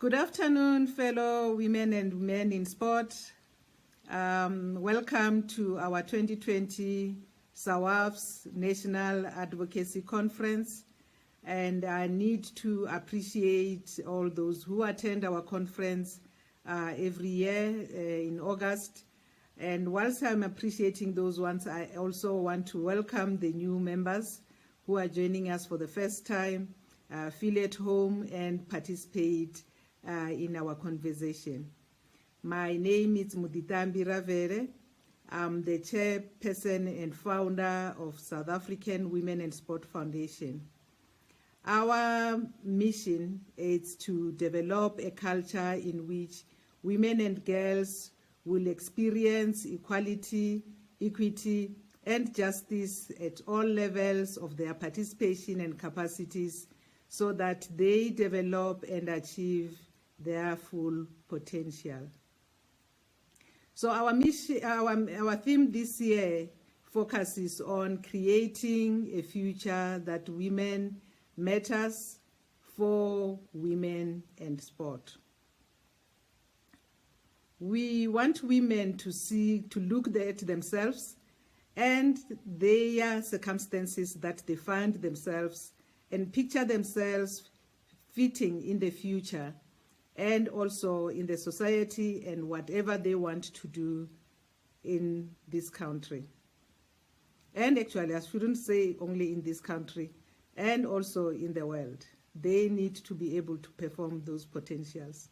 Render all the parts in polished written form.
Good afternoon, fellow women and men in sport. Welcome to our 2020 SAWASF National Advocacy Conference. And I need to appreciate all those who attend our conference every year in August. And whilst I'm appreciating those ones, I also want to welcome the new members who are joining us for the first time, feel at home and participate in our conversation. My name is Muditambi Ravere. I'm the chairperson and founder of South African Women in Sport Foundation. Our mission is to develop a culture in which women and girls will experience equality, equity, and justice at all levels of their participation and capacities so that they develop and achieve their full potential. So our theme this year focuses on creating a future that women matters for women and sport. We want women to look at themselves and their circumstances that they find themselves and picture themselves fitting in the future and also in the society and whatever they want to do in this country. And actually, I shouldn't say only in this country, and also in the world. They need to be able to perform those potentials.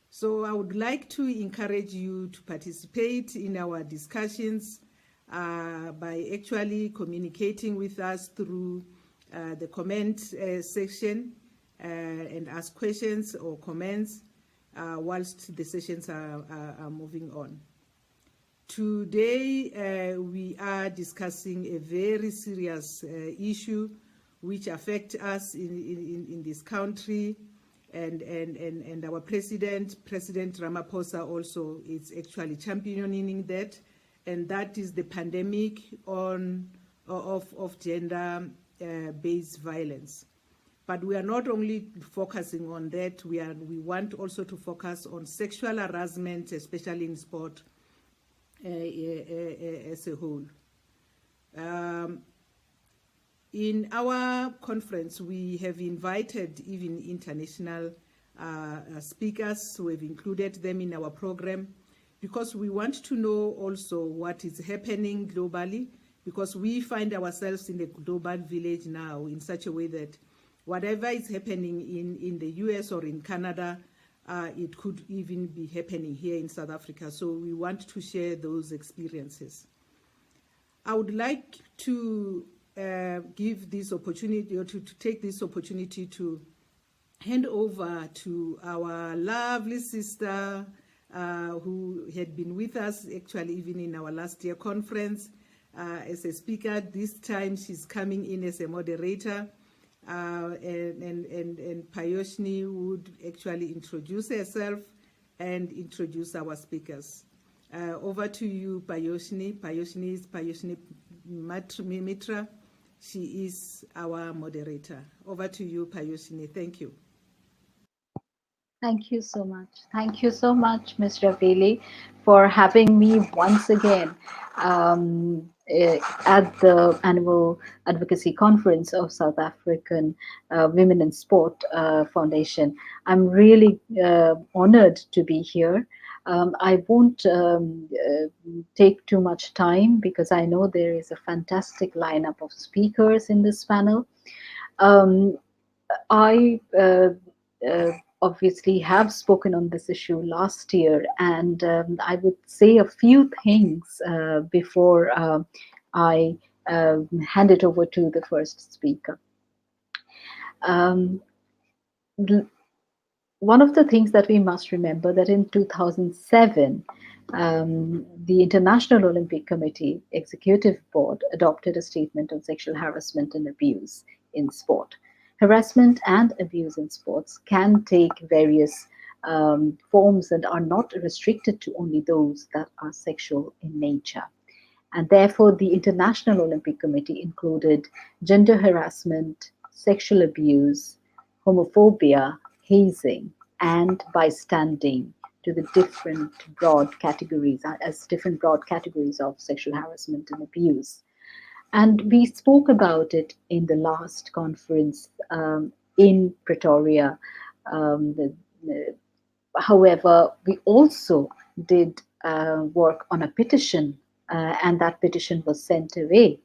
So I would like to encourage you to participate in our discussions by actually communicating with us through the comment section and ask questions or comments whilst the sessions are moving on. Today, we are discussing a very serious issue which affects us in this country, and our President Ramaphosa also is actually championing that, and that is the pandemic of gender-based violence. But we are not only focusing on that, we want also to focus on sexual harassment, especially in sport as a whole. In our conference, we have invited even international speakers. We have included them in our program because we want to know also what is happening globally, because we find ourselves in the global village now in such a way that whatever is happening in the US or in Canada, it could even be happening here in South Africa. So we want to share those experiences. I would like to give this opportunity, or to take this opportunity to hand over to our lovely sister who had been with us actually even in our last year conference as a speaker. This time she's coming in as a moderator, and Payoshni would actually introduce herself and introduce our speakers. Over to you, Payoshni. Payoshni is Payoshni Mitra. She is our moderator. Over to you, Payoshni. Thank you. Thank you so much. Thank you so much, Ms. Raveli, for having me once again at the annual advocacy conference of South African Women in Sport Foundation. I'm really honored to be here. I won't take too much time because I know there is a fantastic lineup of speakers in this panel. I obviously have spoken on this issue last year, and I would say a few things before I hand it over to the first speaker. One of the things that we must remember that in 2007, the International Olympic Committee Executive Board adopted a statement on sexual harassment and abuse in sport. Harassment and abuse in sports can take various forms and are not restricted to only those that are sexual in nature. And therefore, the International Olympic Committee included gender harassment, sexual abuse, homophobia, hazing, and bystanding to the different broad categories, as different broad categories of sexual harassment and abuse. And we spoke about it in the last conference in Pretoria. Um, the, However, we also did work on a petition, and that petition was sent away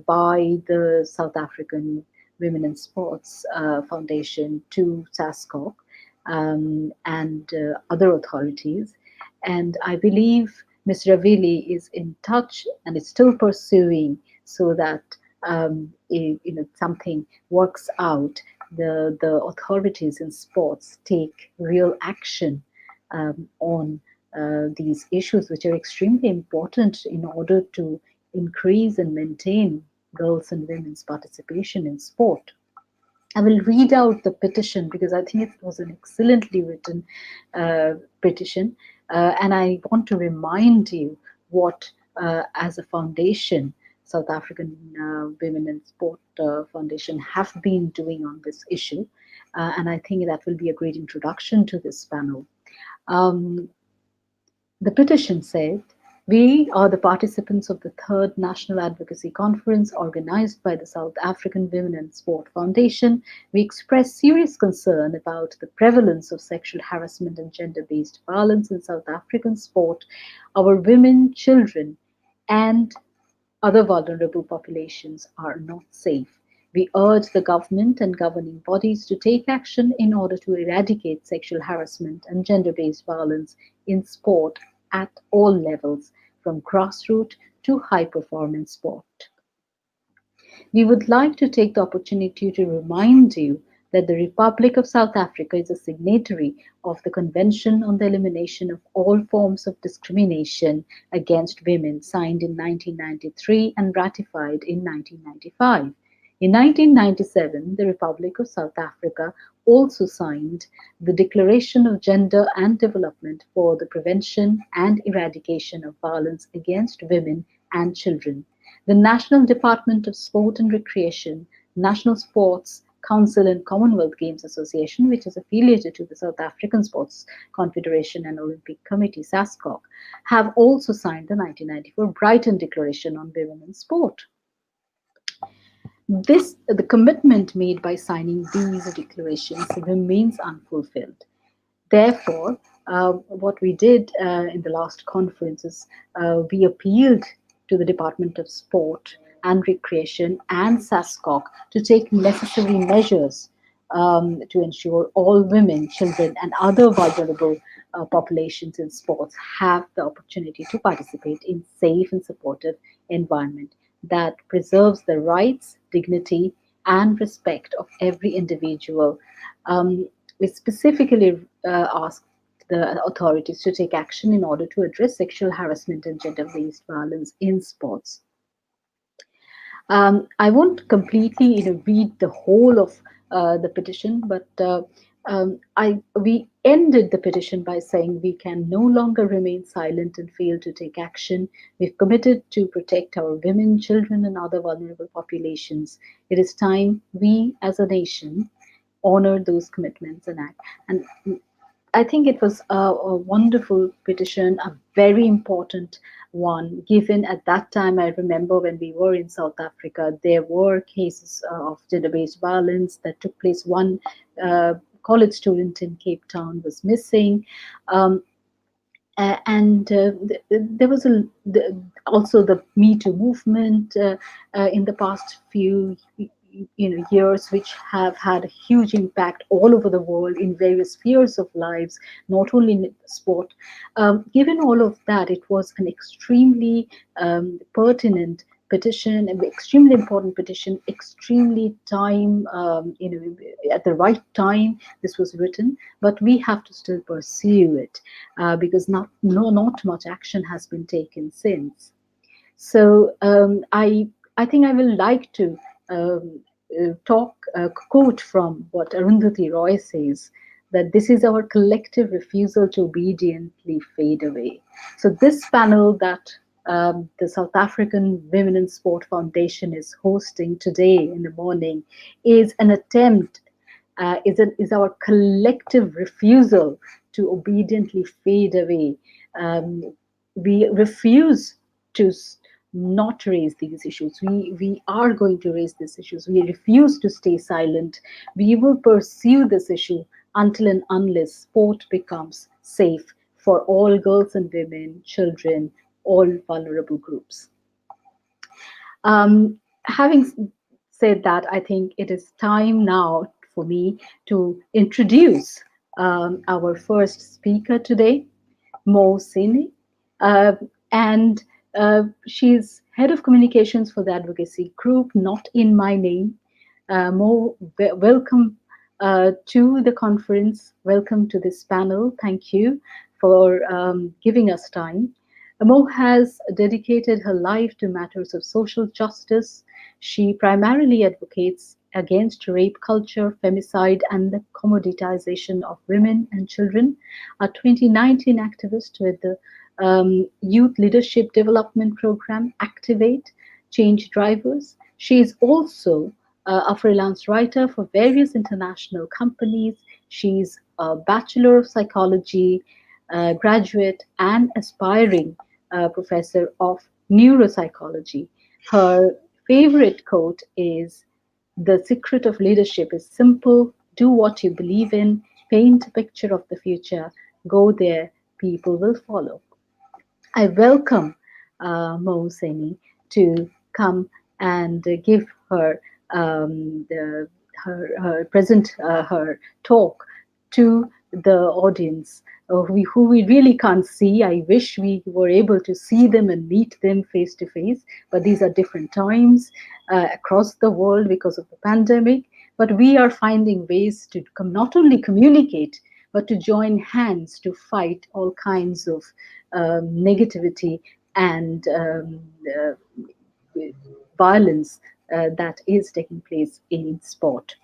by the South African Women in Sports Foundation to SASCOC and other authorities. And I believe Ms. Ravili is in touch and is still pursuing so that something works out. The authorities in sports take real action on these issues, which are extremely important in order to increase and maintain girls' and women's participation in sport. I will read out the petition because I think it was an excellently written petition. And I want to remind you what, as a foundation, South African Women in Sport Foundation have been doing on this issue. And I think that will be a great introduction to this panel. Um, the petition said, "We are the participants of the third National Advocacy Conference organized by the South African Women in Sport Foundation. We express serious concern about the prevalence of sexual harassment and gender-based violence in South African sport. Our women, children, and other vulnerable populations are not safe. We urge the government and governing bodies to take action in order to eradicate sexual harassment and gender-based violence in sport at all levels, from grassroots to high-performance sport. We would like to take the opportunity to remind you that the Republic of South Africa is a signatory of the Convention on the Elimination of All Forms of Discrimination Against Women, signed in 1993 and ratified in 1995. In 1997, the Republic of South Africa also signed the Declaration of Gender and Development for the Prevention and Eradication of Violence Against Women and Children. The National Department of Sport and Recreation, National Sports Council and Commonwealth Games Association, which is affiliated to the South African Sports Confederation and Olympic Committee, SASCOC, have also signed the 1994 Brighton Declaration on Women in Sport. The commitment made by signing these declarations remains unfulfilled. Therefore, what we did in the last conference is we appealed to the Department of Sport and Recreation and SASCOC to take necessary measures to ensure all women, children, and other vulnerable populations in sports have the opportunity to participate in safe and supportive environment that preserves the rights, dignity, and respect of every individual. We specifically asked the authorities to take action in order to address sexual harassment and gender-based violence in sports. I won't completely read the whole of the petition, but we ended the petition by saying we can no longer remain silent and fail to take action. We've committed to protect our women, children, and other vulnerable populations. It is time we, as a nation, honor those commitments and act. And I think it was a wonderful petition, a very important one, given at that time. I remember when we were in South Africa, there were cases of gender-based violence that took place. One college student in Cape Town was missing. There was also the Me Too movement in the past few years, which have had a huge impact all over the world in various spheres of lives, not only in sport. Given all of that, it was an extremely pertinent petition, an extremely important petition, extremely time, at the right time this was written, but we have to still pursue it because not much action has been taken since. So I think I will like to quote from what Arundhati Roy says, that this is our collective refusal to obediently fade away. So this panel that the South African Women in Sport Foundation is hosting today in the morning is an attempt is our collective refusal to obediently fade away. We refuse to not raise these issues. We are going to raise these issues. We refuse to stay silent. We will pursue this issue until and unless sport becomes safe for all girls and women, children, all vulnerable groups. Having said that, I think it is time now for me to introduce our first speaker today, Mo Sini. Uh, and she's head of communications for the advocacy group, Not in My Name. Mo, welcome to the conference. Welcome to this panel. Thank you for giving us time. Mo has dedicated her life to matters of social justice. She primarily advocates against rape culture, femicide, and the commoditization of women and children. A 2019 activist with the Youth Leadership Development Program, Activate, Change Drivers. She is also a freelance writer for various international companies. She's a Bachelor of Psychology graduate and aspiring professor of neuropsychology. Her favorite quote is, "The secret of leadership is simple. Do what you believe in, paint a picture of the future, go there, people will follow." I welcome Mo Seni to come and give her her talk to the audience who we really can't see. I wish we were able to see them and meet them face to face, but these are different times across the world because of the pandemic. But we are finding ways to not only communicate, but to join hands to fight all kinds of negativity and violence that is taking place in sport.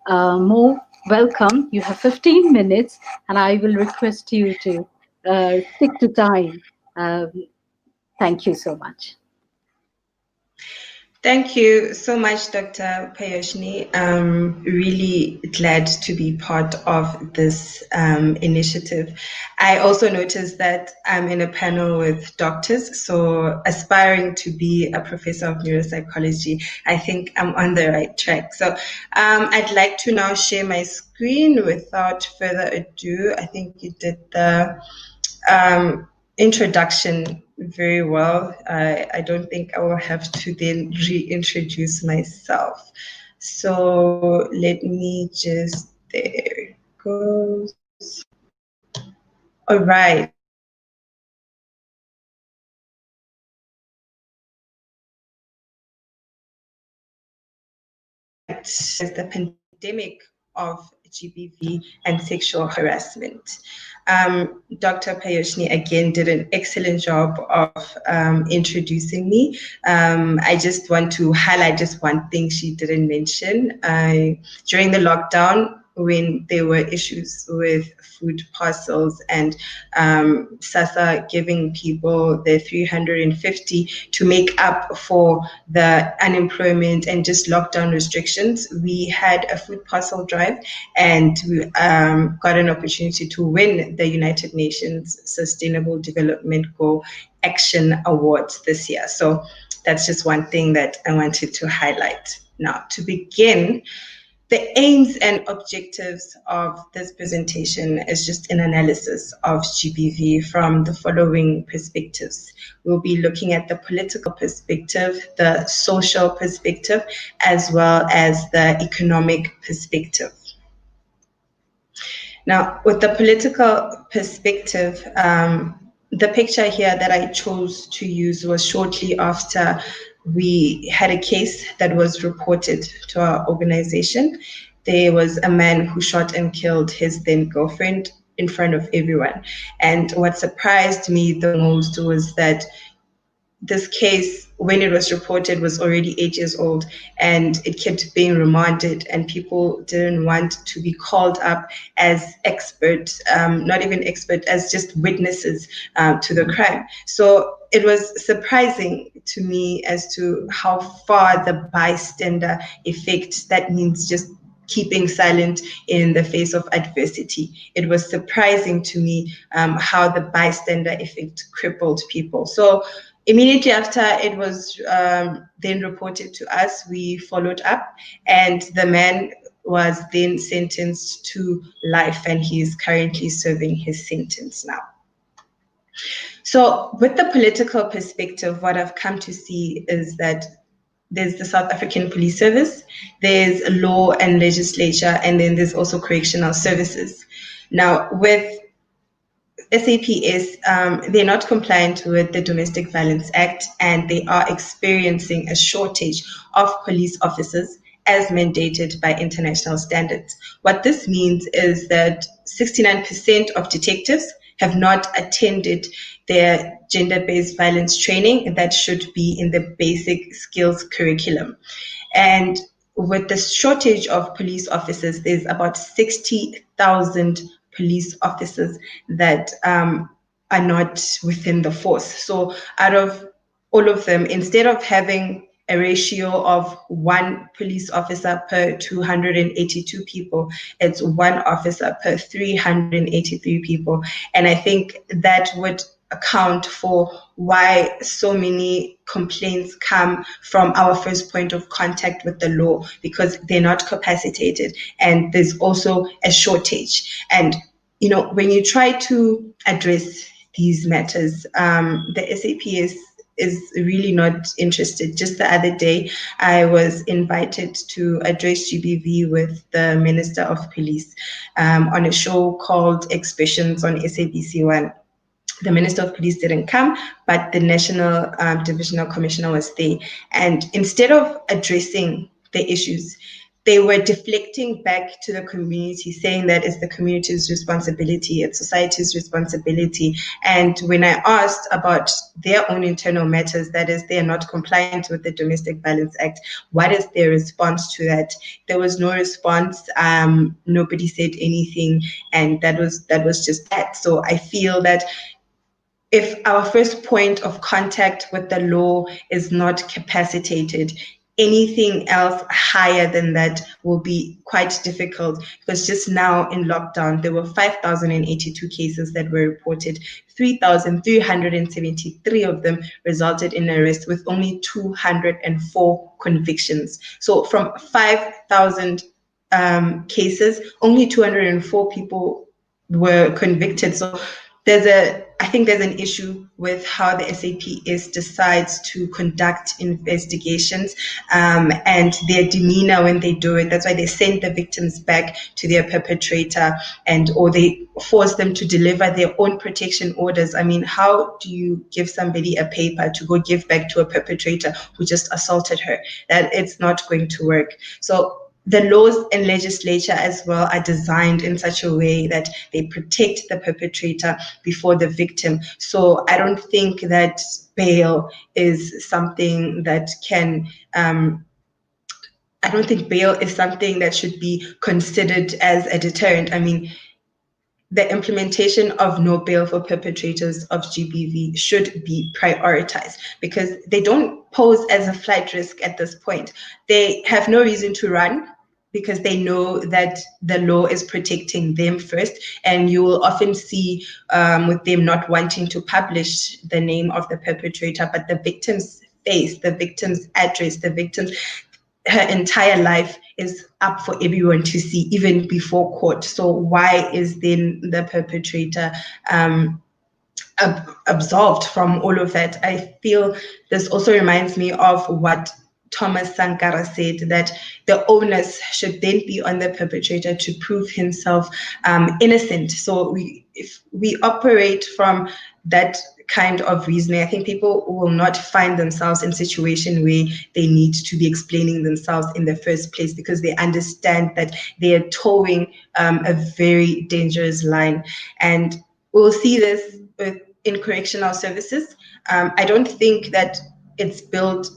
Mo, welcome. You have 15 minutes, and I will request you to stick to time. Thank you so much. Thank you so much, Dr. Payoshni. I'm really glad to be part of this initiative. I also noticed that I'm in a panel with doctors, so aspiring to be a professor of neuropsychology, I think I'm on the right track. So I'd like to now share my screen without further ado. I think you did the introduction very well. I don't think I will have to then reintroduce myself. So let me just, there it goes. All right. As the pandemic of GBV and sexual harassment. Dr. Payoshni again did an excellent job of introducing me. I just want to highlight just one thing she didn't mention. During the lockdown, when there were issues with food parcels and SASA giving people the 350 to make up for the unemployment and just lockdown restrictions, we had a food parcel drive and we got an opportunity to win the United Nations Sustainable Development Goal Action Awards this year. So that's just one thing that I wanted to highlight. Now, to begin, the aims and objectives of this presentation is just an analysis of GBV from the following perspectives. We'll be looking at the political perspective, the social perspective, as well as the economic perspective. Now, with the political perspective, the picture here that I chose to use was shortly after we had a case that was reported to our organization. There was a man who shot and killed his then girlfriend in front of everyone. And what surprised me the most was that this case, when it was reported, was already 8 years old, and it kept being remanded, and people didn't want to be called up as experts, not even expert, as just witnesses to the crime. So it was surprising to me as to how far the bystander effect, that means just keeping silent in the face of adversity. It was surprising to me how the bystander effect crippled people. So immediately after it was then reported to us, we followed up, and the man was then sentenced to life, and he is currently serving his sentence now. So with the political perspective, what I've come to see is that there's the South African Police Service, there's law and legislature, and then there's also correctional services. Now, with SAPS, they're not compliant with the Domestic Violence Act, and they are experiencing a shortage of police officers as mandated by international standards. What this means is that 69% of detectives have not attended their gender-based violence training that should be in the basic skills curriculum. And with the shortage of police officers, there's about 60,000 police officers that are not within the force. So out of all of them, instead of having a ratio of 1 police officer per 282 people, it's 1 officer per 383 people. And I think that would account for why so many complaints come from our first point of contact with the law, because they're not capacitated, and there's also a shortage. And you know, when you try to address these matters, the SAPS is really not interested. Just the other day, I was invited to address GBV with the Minister of Police on a show called Expressions on SABC1. The Minister of Police didn't come, but the National Divisional Commissioner was there. And instead of addressing the issues, they were deflecting back to the community, saying that it's the community's responsibility, it's society's responsibility. And when I asked about their own internal matters, that is, they are not compliant with the Domestic Violence Act, what is their response to that? There was no response. Nobody said anything, and that was just that. So I feel that if our first point of contact with the law is not capacitated, anything else higher than that will be quite difficult, because just now in lockdown, there were 5,082 cases that were reported. 3,373 of them resulted in arrest, with only 204 convictions. So from 5,000 cases, only 204 people were convicted. So I think there's an issue with how the SAPS decides to conduct investigations and their demeanor when they do it. That's why they send the victims back to their perpetrator, or they force them to deliver their own protection orders. I mean, how do you give somebody a paper to go give back to a perpetrator who just assaulted her? That it's not going to work. So the laws and legislature as well are designed in such a way that they protect the perpetrator before the victim. So I don't think that bail is something that can, I don't think bail is something that should be considered as a deterrent. I mean, the implementation of no bail for perpetrators of GBV should be prioritized, because they don't pose as a flight risk at this point. They have no reason to run, because they know that the law is protecting them first. And you will often see with them not wanting to publish the name of the perpetrator, but the victim's face, the victim's address, her entire life is up for everyone to see, even before court. So why is then the perpetrator absolved from all of that? I feel this also reminds me of what Thomas Sankara said, that the onus should then be on the perpetrator to prove himself innocent. So if we operate from that kind of reasoning, I think people will not find themselves in a situation where they need to be explaining themselves in the first place, because they understand that they are towing a very dangerous line. And we'll see this in correctional services. I don't think that it's built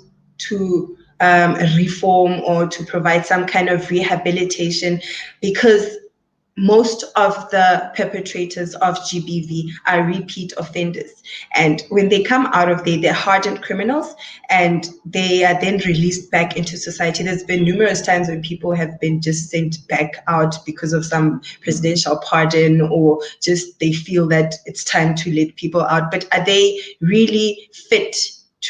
to reform or to provide some kind of rehabilitation, because most of the perpetrators of GBV are repeat offenders. And when they come out of there, they're hardened criminals, and they are then released back into society. There's been numerous times when people have been just sent back out because of some presidential pardon, or just they feel that it's time to let people out. But are they really fit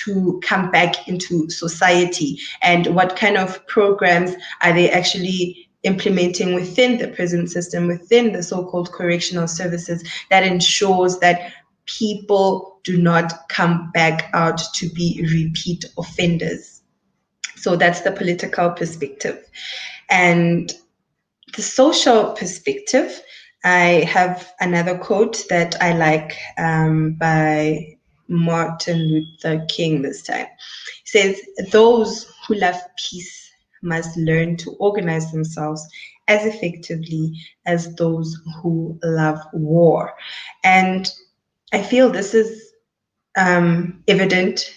to come back into society? And what kind of programs are they actually implementing within the prison system, within the so-called correctional services, that ensures that people do not come back out to be repeat offenders? So that's the political perspective. And the social perspective, I have another quote that I like by Martin Luther King this time. It says, "Those who love peace must learn to organize themselves as effectively as those who love war." And I feel this is evident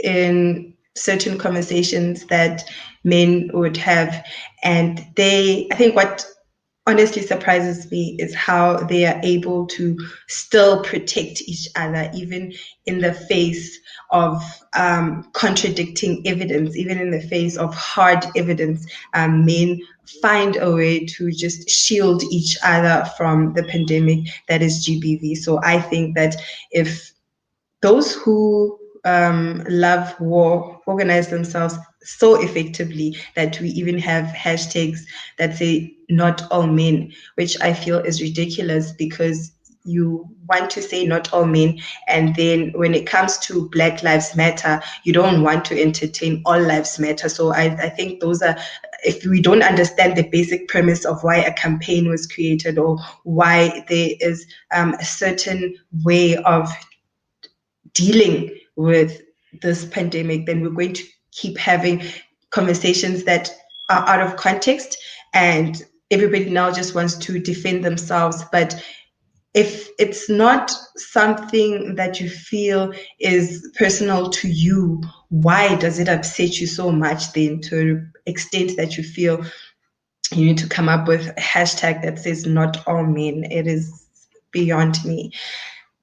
in certain conversations that men would have. And I think what honestly surprises me is how they are able to still protect each other, even in the face of contradicting evidence, even in the face of hard evidence. Men find a way to just shield each other from the pandemic that is GBV. So I think that if those who love war organize themselves so effectively that we even have hashtags that say "not all men," which I feel is ridiculous, because you want to say not all men, and then when it comes to Black Lives Matter, you don't want to entertain all lives matter. So I think those are, if we don't understand the basic premise of why a campaign was created, or why there is a certain way of dealing with this pandemic, then we're going to keep having conversations that are out of context, and everybody now just wants to defend themselves. But if it's not something that you feel is personal to you, why does it upset you so much then, to an extent that you feel you need to come up with a hashtag that says "not all men"? It is beyond me.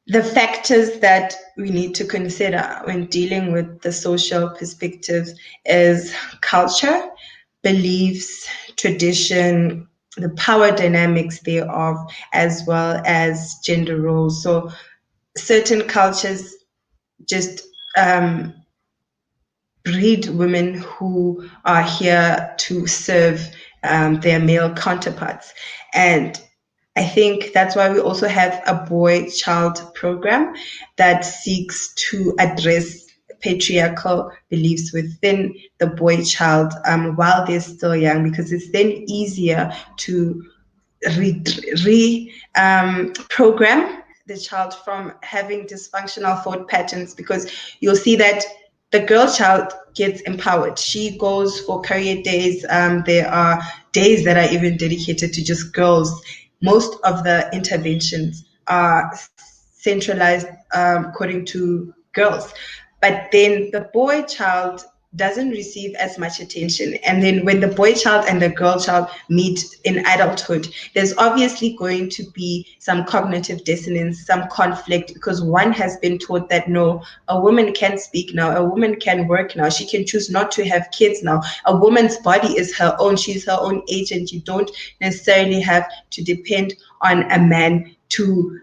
The factors that we need to consider when dealing with the social perspective is culture, beliefs, tradition, the power dynamics thereof, as well as gender roles. So certain cultures just breed women who are here to serve their male counterparts. And I think that's why we also have a boy-child program that seeks to address patriarchal beliefs within the boy child while they're still young, because it's then easier to program the child from having dysfunctional thought patterns, because you'll see that the girl child gets empowered. She goes for career days. There are days that are even dedicated to just girls. Most of the interventions are centralized according to girls. But then the boy child doesn't receive as much attention. And then when the boy child and the girl child meet in adulthood, there's obviously going to be some cognitive dissonance, some conflict, because one has been taught that no, a woman can speak now, a woman can work now, she can choose not to have kids now. A woman's body is her own, she's her own agent. You don't necessarily have to depend on a man to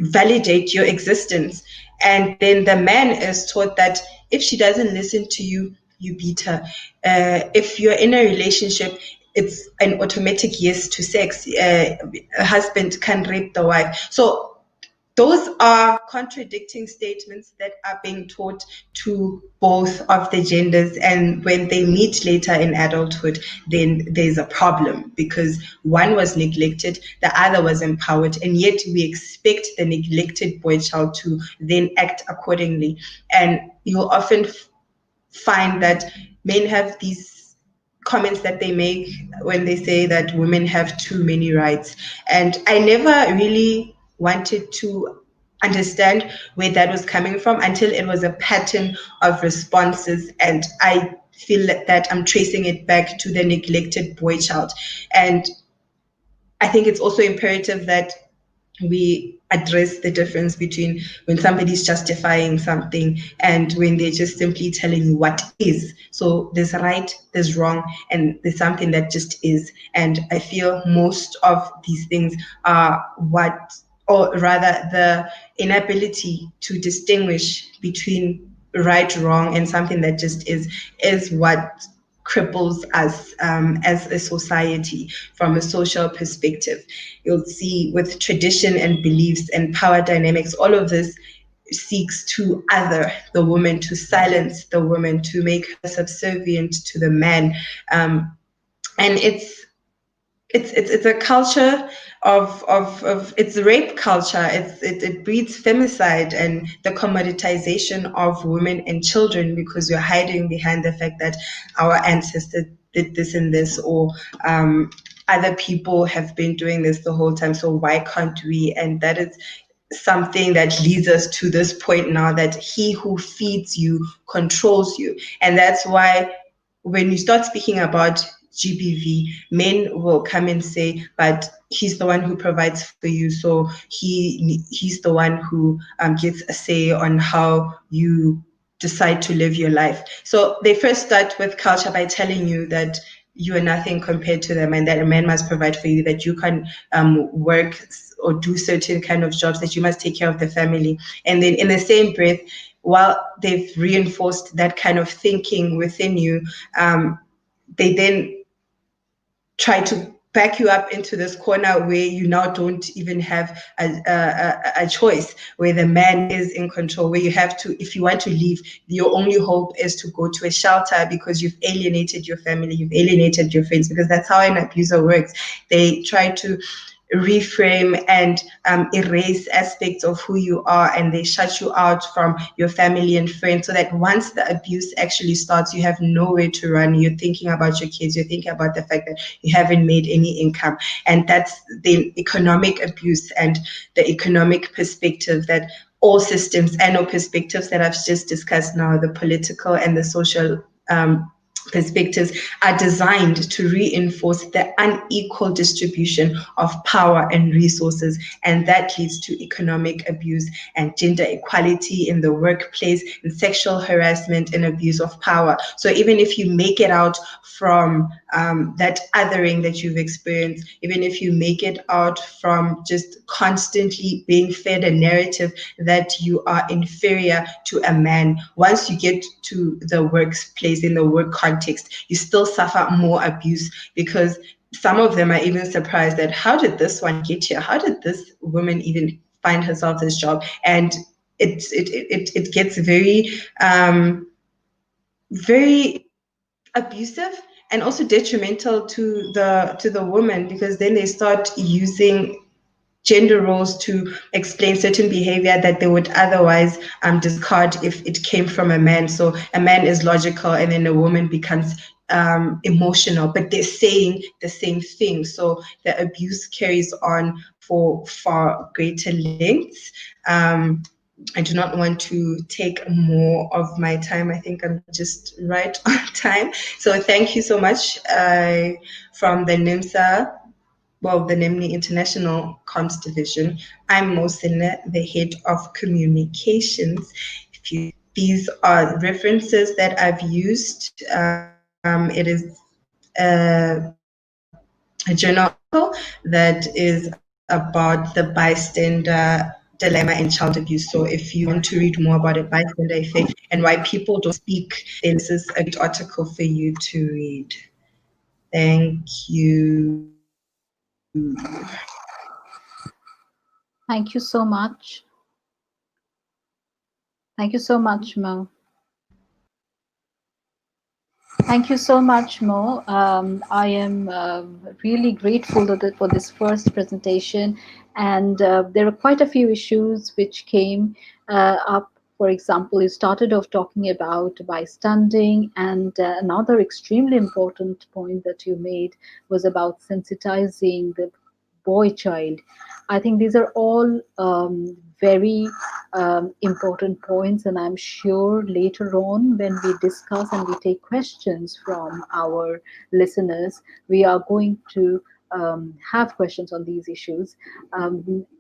validate your existence. And then the man is taught that if she doesn't listen to you, you beat her. If you're in a relationship, it's an automatic yes to sex. A husband can rape the wife. So those are contradicting statements that are being taught to both of the genders. And when they meet later in adulthood, then there's a problem, because one was neglected, the other was empowered, and yet we expect the neglected boy child to then act accordingly. And you'll often find that men have these comments that they make when they say that women have too many rights. And I never really wanted to understand where that was coming from until it was a pattern of responses. And I feel that I'm tracing it back to the neglected boy child. And I think it's also imperative that we address the difference between when somebody's justifying something and when they're just simply telling you what is. So there's right, there's wrong, and there's something that just is. And I feel most of these things are what, or rather the inability to distinguish between right, wrong, and something that just is what cripples us as a society from a social perspective. You'll see with tradition and beliefs and power dynamics, all of this seeks to other the woman, to silence the woman, to make her subservient to the man. And it's a culture of it's rape culture. It breeds femicide and the commoditization of women and children, because you're hiding behind the fact that our ancestors did this and this, or other people have been doing this the whole time, so why can't we? And that is something that leads us to this point now, that he who feeds you controls you. And that's why when you start speaking about GBV, men will come and say, but he's the one who provides for you, so he's the one who gets a say on how you decide to live your life. So they first start with culture by telling you that you are nothing compared to them, and that a man must provide for you, that you can work or do certain kind of jobs, that you must take care of the family. And then in the same breath, while they've reinforced that kind of thinking within you, they then try to back you up into this corner where you now don't even have a choice, where the man is in control, where you have to, if you want to leave, your only hope is to go to a shelter, because you've alienated your family, you've alienated your friends, because that's how an abuser works. They try to reframe and erase aspects of who you are, and they shut you out from your family and friends, so that once the abuse actually starts, you have nowhere to run. You're thinking about your kids, you're thinking about the fact that you haven't made any income. And that's the economic abuse and the economic perspective that all systems and all perspectives that I've just discussed now, the political and the social perspectives, are designed to reinforce the unequal distribution of power and resources, and that leads to economic abuse and gender equality in the workplace, and sexual harassment and abuse of power. So even if you make it out from that othering that you've experienced, even if you make it out from just constantly being fed a narrative that you are inferior to a man, once you get to the workplace, in the work context, you still suffer more abuse, because some of them are even surprised that, how did this one get here? How did this woman even find herself this job? And it gets very very abusive, and also detrimental to the woman, because then they start using gender roles to explain certain behavior that they would otherwise discard if it came from a man. So a man is logical, and then a woman becomes emotional, but they're saying the same thing. So the abuse carries on for far greater lengths. I do not want to take more of my time. I think I'm just right on time. So thank you so much from the NIMSA, well, the NIMNI International Comms Division. I'm Mohsine, the head of communications. These are references that I've used. It is a journal that is about the bystander dilemma in child abuse. So if you want to read more about a bystander effect and why people don't speak, then this is a good article for you to read. Thank you. Thank you so much. Thank you so much, Mo. Thank you so much, Mo. I am really grateful for this first presentation, and there are quite a few issues which came up. For example, you started off talking about bystanding, and another extremely important point that you made was about sensitizing the boy child. I think these are all very important points, and I'm sure later on when we discuss and we take questions from our listeners, we are going to have questions on these issues.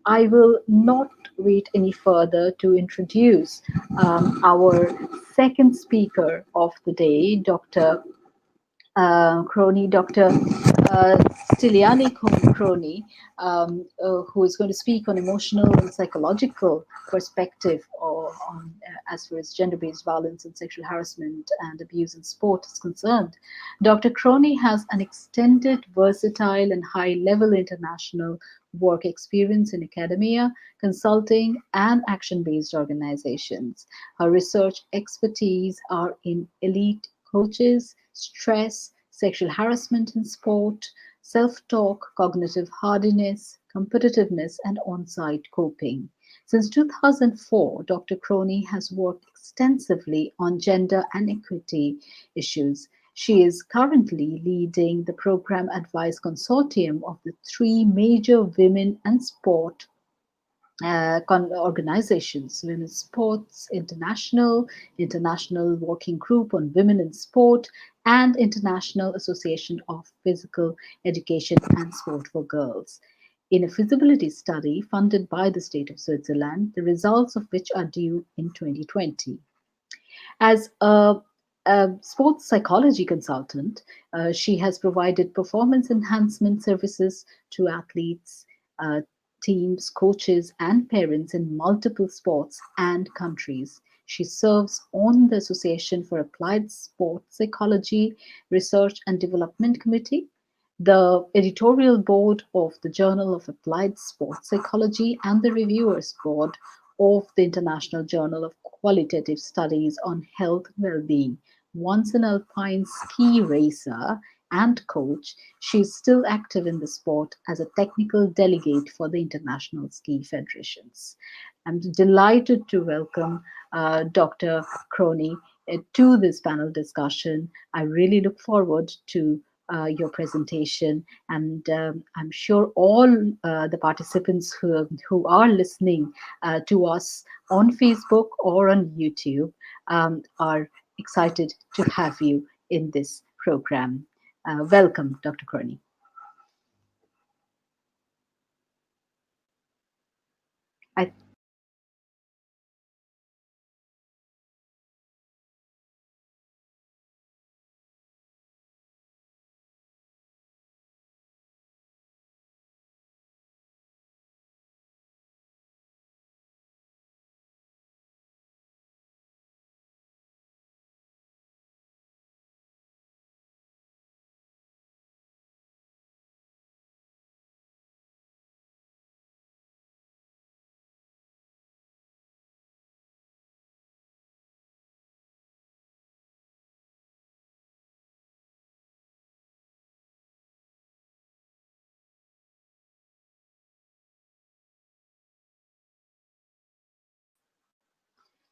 I will not wait any further to introduce our second speaker of the day, Dr. Crony, Dr. Styliani Crony, who is going to speak on emotional and psychological perspective on, as far as gender-based violence and sexual harassment and abuse in sport is concerned. Dr. Crony has an extended, versatile, and high-level international work experience in academia, consulting, and action-based organizations. Her research expertise are in elite coaches, stress, sexual harassment in sport, self-talk, cognitive hardiness, competitiveness, and on-site coping. Since 2004, Dr. Crony has worked extensively on gender and equity issues. She is currently leading the Program Advice Consortium of the three major women and sport organizations: Women's Sports International, International Working Group on Women in Sport, and International Association of Physical Education and Sport for Girls. In a feasibility study funded by the state of Switzerland, the results of which are due in 2020. As a sports psychology consultant, she has provided performance enhancement services to athletes, teams, coaches, and parents in multiple sports and countries. She serves on the Association for Applied Sports Psychology Research and Development Committee, the editorial board of the Journal of Applied Sports Psychology, and the reviewers board of the International Journal of Qualitative Studies on Health and Well-being. Once an alpine ski racer and coach, she is still active in the sport as a technical delegate for the International Ski Federations. I'm delighted to welcome Dr. Crony to this panel discussion. I really look forward to your presentation, and I'm sure all the participants who are listening to us on Facebook or on YouTube are excited to have you in this program. Welcome, Dr. Crony.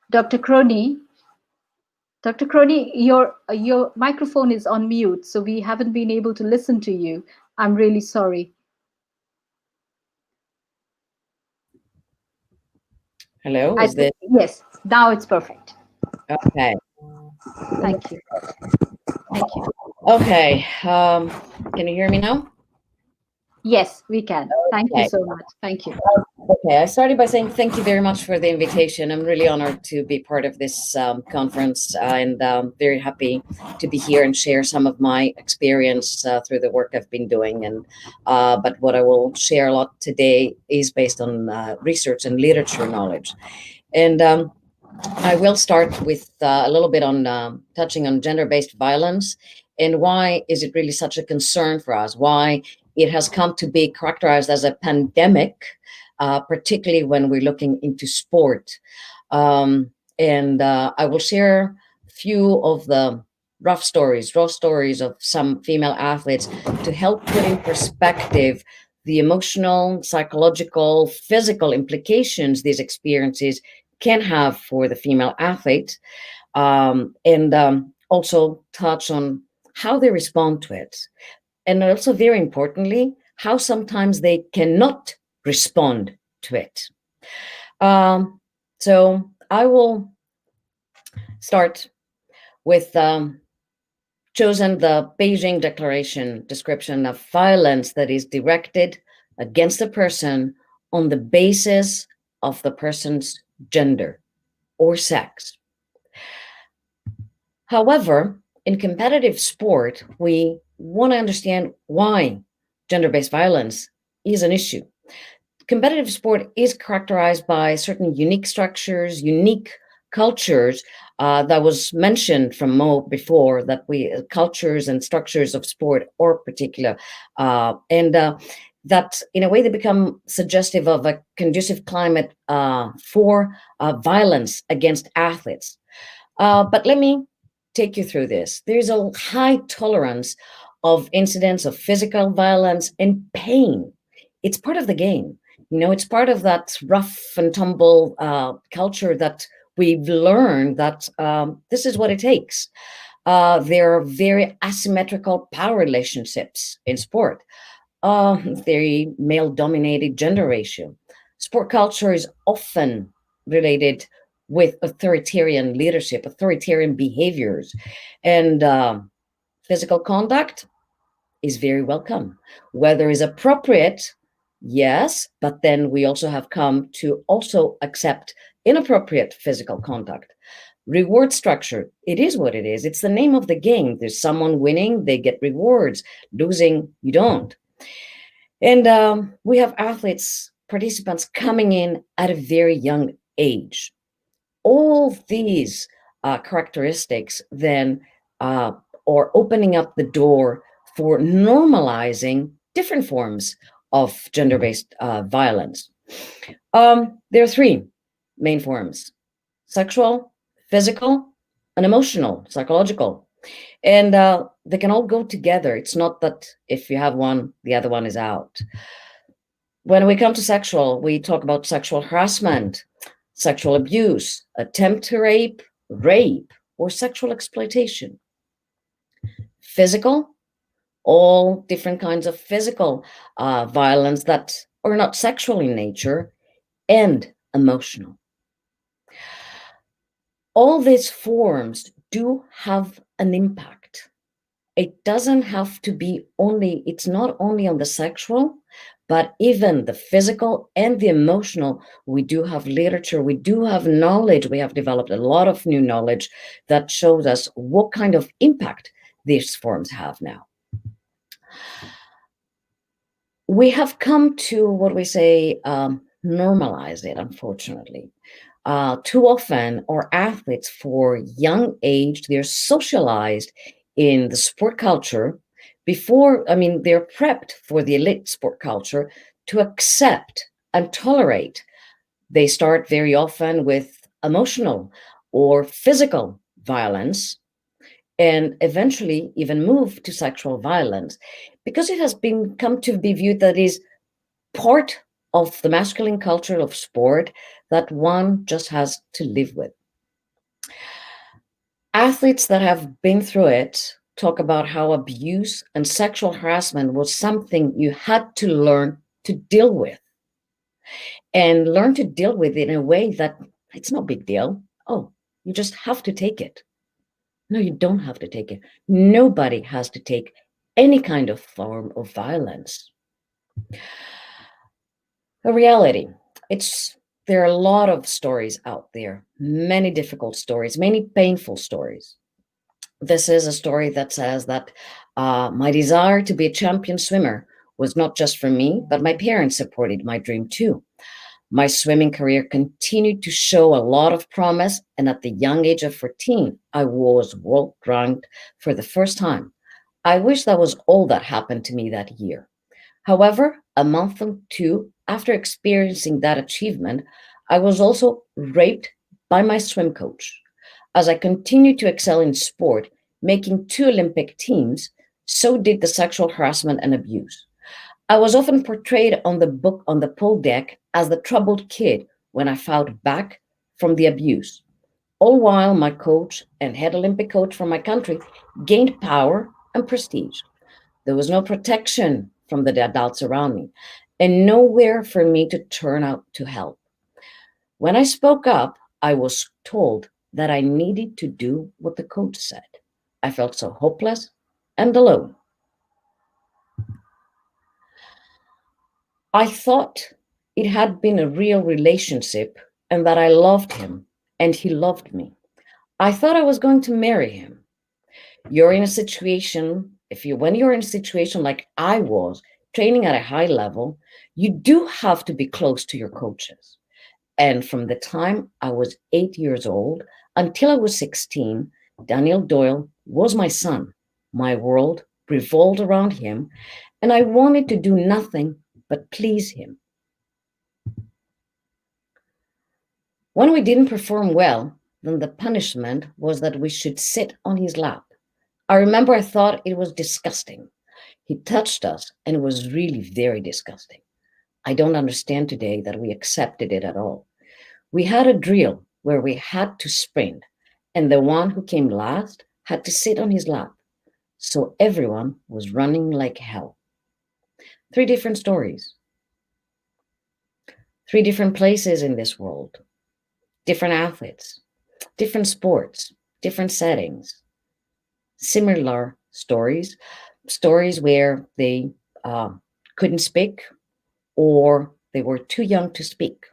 Dr. Crony, your microphone is on mute, so we haven't been able to listen to you. I'm really sorry. Hello, is this? Yes, now it's perfect. Okay. Thank you. Thank you. Okay. Can you hear me now? Yes, we can. Thank you Okay. so much. Thank you. Okay, I started by saying thank you very much for the invitation. I'm really honored to be part of this conference and very happy to be here and share some of my experience through the work I've been doing. And but what I will share a lot today is based on research and literature knowledge. And I will start with a little bit on touching on gender-based violence and why is it really such a concern for us? Why it has come to be characterized as a pandemic, particularly when we're looking into sport. And I will share a few of the raw stories of some female athletes to help put in perspective the emotional, psychological, physical implications these experiences can have for the female athlete, and also touch on how they respond to it. And also, very importantly, how sometimes they cannot respond to it. So I will start with chosen the Beijing Declaration description of violence that is directed against a person on the basis of the person's gender or sex. However, in competitive sport, we want to understand why gender-based violence is an issue. Competitive sport is characterized by certain unique structures, unique cultures that was mentioned from Mo before, that cultures and structures of sport are particular, and that in a way they become suggestive of a conducive climate for violence against athletes. But let me take you through this. There's a high tolerance of incidents of physical violence and pain. It's part of the game. It's part of that rough and tumble culture that we've learned that this is what it takes. There are very asymmetrical power relationships in sport, very male-dominated gender ratio. Sport culture is often related with authoritarian leadership, authoritarian behaviors, and physical conduct is very welcome. Weather is appropriate, yes, but then we also have come to also accept inappropriate physical conduct. Reward structure, it is what it is. It's the name of the game. There's someone winning, they get rewards. Losing, you don't. And we have athletes, participants coming in at a very young age. All these characteristics then are opening up the door for normalizing different forms of gender-based violence. There are three main forms: sexual, physical, and emotional, psychological. And they can all go together. It's not that if you have one, the other one is out. When we come to sexual, we talk about sexual harassment, sexual abuse, attempt to rape, or sexual exploitation. Physical, all different kinds of physical violence that are not sexual in nature, and emotional. All these forms do have an impact. It doesn't have to be it's not only on the sexual, but even the physical and the emotional. We do have literature, we do have knowledge, we have developed a lot of new knowledge that shows us what kind of impact these forms have now. We have come to what we say, normalize it, unfortunately. Too often, our athletes for young age, they're socialized in the sport culture before, they're prepped for the elite sport culture to accept and tolerate. They start very often with emotional or physical violence and eventually even move to sexual violence because it has come to be viewed that is part of the masculine culture of sport that one just has to live with. Athletes that have been through it talk about how abuse and sexual harassment was something you had to learn to deal with, and learn to deal with it in a way that it's no big deal. Oh, you just have to take it. No, you don't have to take it. Nobody has to take any kind of form of violence. The reality, there are a lot of stories out there, many difficult stories, many painful stories. This is a story that says that my desire to be a champion swimmer was not just for me, but my parents supported my dream too. My swimming career continued to show a lot of promise, and at the young age of 14, I was world ranked for the first time. I wish that was all that happened to me that year. However, a month or two after experiencing that achievement, I was also raped by my swim coach. As I continued to excel in sport, making 2 Olympic teams, so did the sexual harassment and abuse. I was often portrayed on the pool deck as the troubled kid when I fought back from the abuse. All while my coach and head Olympic coach from my country gained power and prestige. There was no protection from the adults around me and nowhere for me to turn out to help. When I spoke up, I was told that I needed to do what the coach said. I felt so hopeless and alone. I thought it had been a real relationship and that I loved him and he loved me. I thought I was going to marry him. You're in a situation, when you're in a situation like I was, training at a high level, you do have to be close to your coaches. And from the time I was 8 years old until I was 16, Daniel Doyle was my son. My world revolved around him, and I wanted to do nothing but please him. When we didn't perform well, then the punishment was that we should sit on his lap. I remember I thought it was disgusting. He touched us, and it was really very disgusting. I don't understand today that we accepted it at all. We had a drill where we had to sprint, and the one who came last had to sit on his lap. So everyone was running like hell. 3 different stories. 3 different places in this world. Different athletes, different sports, different settings. Similar stories where they couldn't speak or they were too young to speak.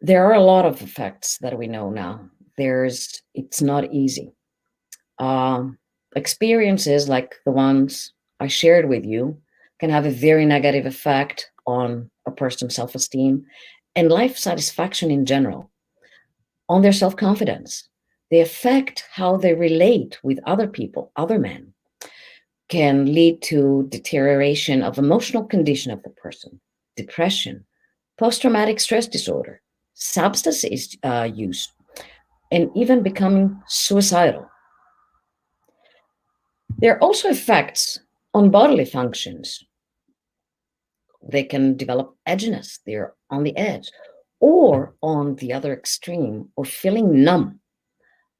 There are a lot of effects that we know now. It's not easy. Experiences like the ones I shared with you can have a very negative effect on a person's self-esteem and life satisfaction in general, on their self-confidence. They affect how they relate with other people, other men, can lead to deterioration of emotional condition of the person, depression, post-traumatic stress disorder, substance use, and even becoming suicidal. There are also effects on bodily functions. They can develop edginess, they're on the edge, or on the other extreme, or feeling numb,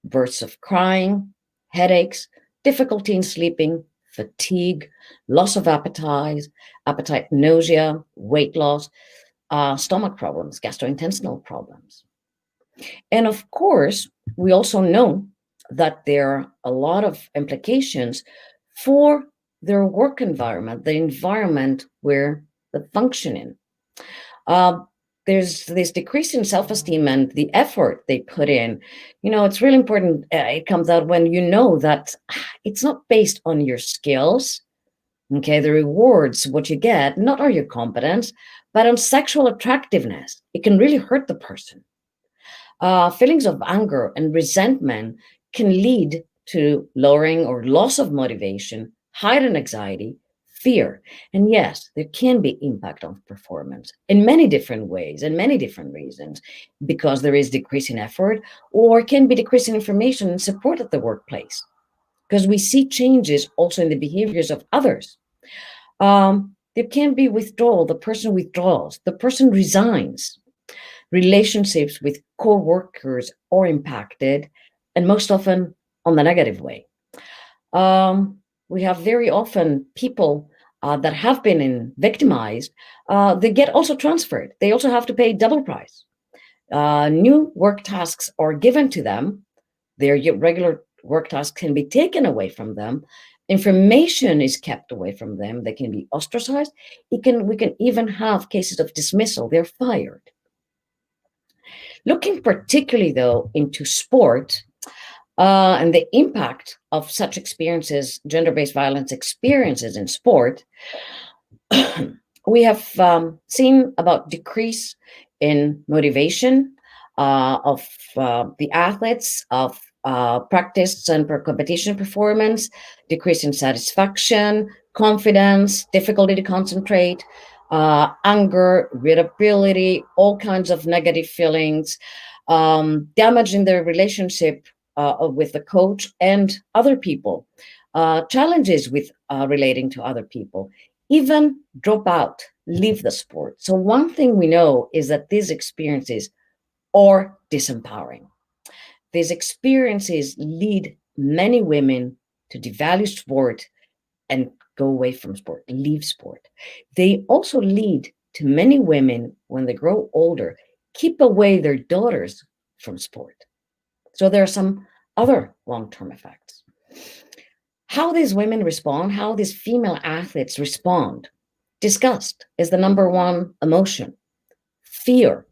bursts of crying, headaches, difficulty in sleeping, fatigue, loss of appetite, nausea, weight loss, stomach problems, gastrointestinal problems. And of course, we also know that there are a lot of implications for their work environment, the environment where they function in. There's this decrease in self-esteem and the effort they put in. It's really important. It comes out when you know that it's not based on your skills. Okay, the rewards, what you get, not on your competence, but on sexual attractiveness. It can really hurt the person. Feelings of anger and resentment can lead to lowering or loss of motivation, heightened anxiety, fear. And yes, there can be impact on performance in many different ways and many different reasons, because there is decrease in effort or can be decrease in information and support at the workplace, because we see changes also in the behaviors of others. There can be withdrawal, the person withdraws, the person resigns. Relationships with co-workers are impacted, and most often on the negative way. We have very often people that have been victimized, they get also transferred. They also have to pay double price. New work tasks are given to them. Their regular work tasks can be taken away from them. Information is kept away from them. They can be ostracized. We can even have cases of dismissal. They're fired. Looking particularly, though, into sport and the impact of such experiences, gender-based violence experiences in sport, we have seen about decrease in motivation of the athletes, of practice and competition performance, decrease in satisfaction, confidence, difficulty to concentrate, anger, irritability, all kinds of negative feelings, damage in their relationship with the coach and other people, challenges with relating to other people, even drop out, leave the sport. So one thing we know is that these experiences are disempowering. These experiences lead many women to devalue sport and go away from sport, leave sport. They also lead to many women, when they grow older, keep away their daughters from sport. So there are some other long-term effects. How these women respond, how these female athletes respond. Disgust is the number one emotion. Fear,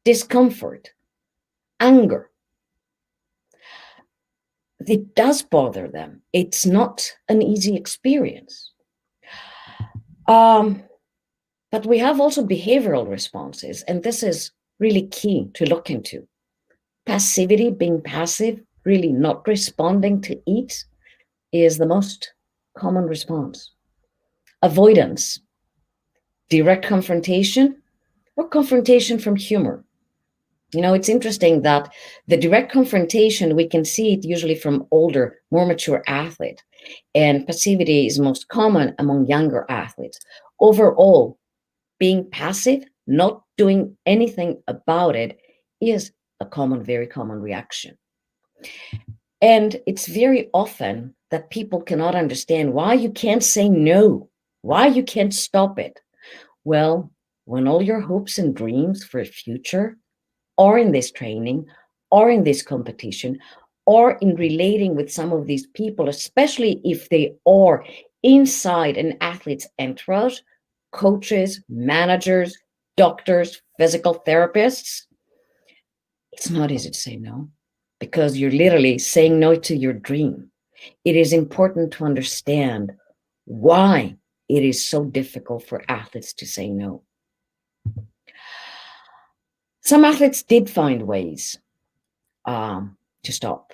discomfort, anger. It does bother them. It's not an easy experience. But we have also behavioral responses, and this is really key to look into. Passivity, being passive, really not responding to eat, is the most common response. Avoidance, direct confrontation, or confrontation from humor. You know, it's interesting that the direct confrontation, we can see it usually from older, more mature athletes, and passivity is most common among younger athletes. Overall, being passive, not doing anything about it, is a common, very common reaction. And it's very often that people cannot understand why you can't say no, why you can't stop it. Well, when all your hopes and dreams for a future are in this training, or in this competition, or in relating with some of these people, especially if they are inside an athlete's entourage, coaches, managers, doctors, physical therapists, it's not easy to say no, because you're literally saying no to your dream. It is important to understand why it is so difficult for athletes to say no. Some athletes did find ways to stop,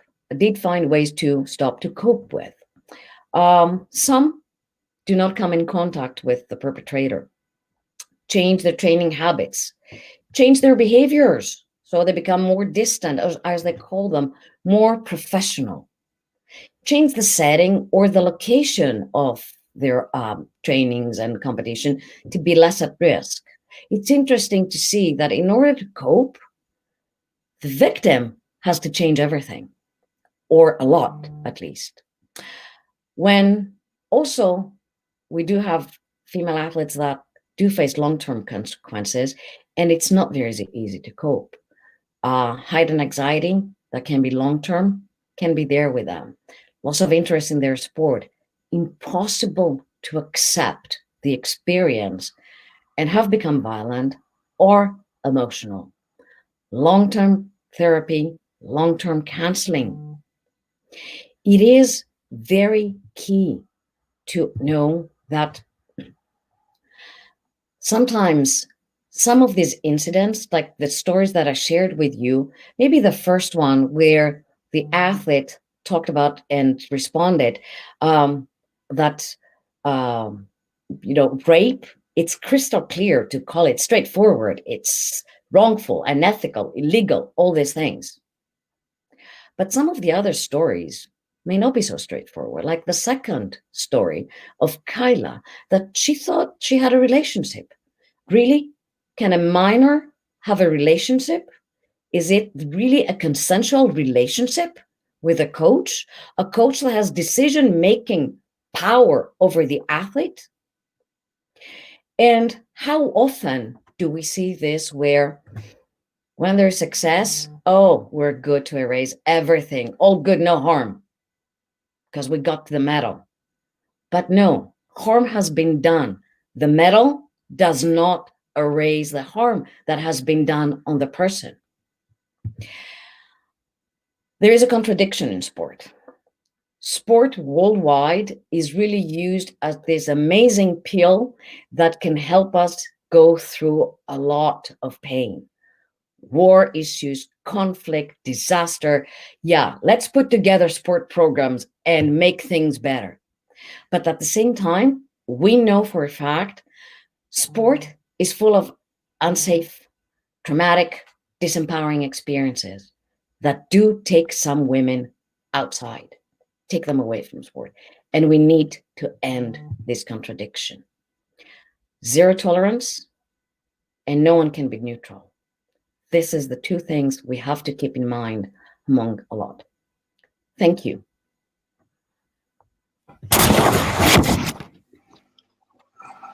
to cope with. Some do not come in contact with the perpetrator, change their training habits, change their behaviors, so they become more distant, as they call them, more professional, change the setting or the location of their trainings and competition to be less at risk. It's interesting to see that in order to cope, the victim has to change everything, or a lot at least. When also we do have female athletes that do face long-term consequences, and it's not very easy to cope. Heightened anxiety that can be long-term can be there with them. Loss of interest in their sport, impossible to accept the experience, and have become violent or emotional. Long-term therapy, long-term counseling. It is very key to know that sometimes some of these incidents, like the stories that I shared with you, maybe the first one where the athlete talked about and responded that rape, it's crystal clear to call it straightforward. It's wrongful, unethical, illegal, all these things. But some of the other stories may not be so straightforward, like the second story of Kyla, that she thought she had a relationship. Really? Can a minor have a relationship? Is it really a consensual relationship with a coach that has decision-making power over the athlete? And how often do we see this where when there's success, oh, we're good to erase everything, all good, no harm, because we got the medal. But no, harm has been done. The medal does not erase the harm that has been done on the person. There is a contradiction in sport. Sport worldwide is really used as this amazing pill that can help us go through a lot of pain. War issues, conflict, disaster. Yeah, let's put together sport programs and make things better. But at the same time, we know for a fact, sport is full of unsafe, traumatic, disempowering experiences that do take some women outside, take them away from sport. And we need to end this contradiction. Zero tolerance, and no one can be neutral. This is the two things we have to keep in mind among a lot. Thank you.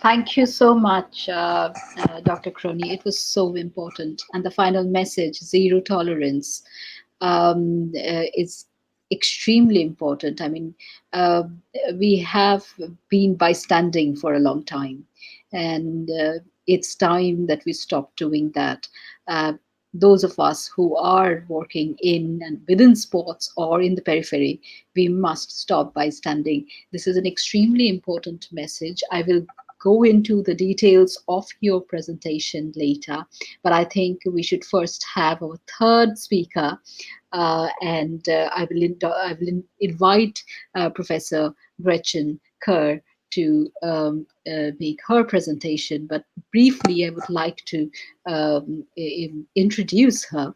Thank you so much, Dr. Crony. It was so important. And the final message, zero tolerance. is extremely important. I mean, we have been bystanding for a long time, and it's time that we stop doing that. Uh, those of us who are working in and within sports or in the periphery, we must stop bystanding. This is an extremely important message. I will go into the details of your presentation later, but I think we should first have our third speaker, and I will invite Professor Gretchen Kerr to make her presentation. But briefly, I would like to introduce her.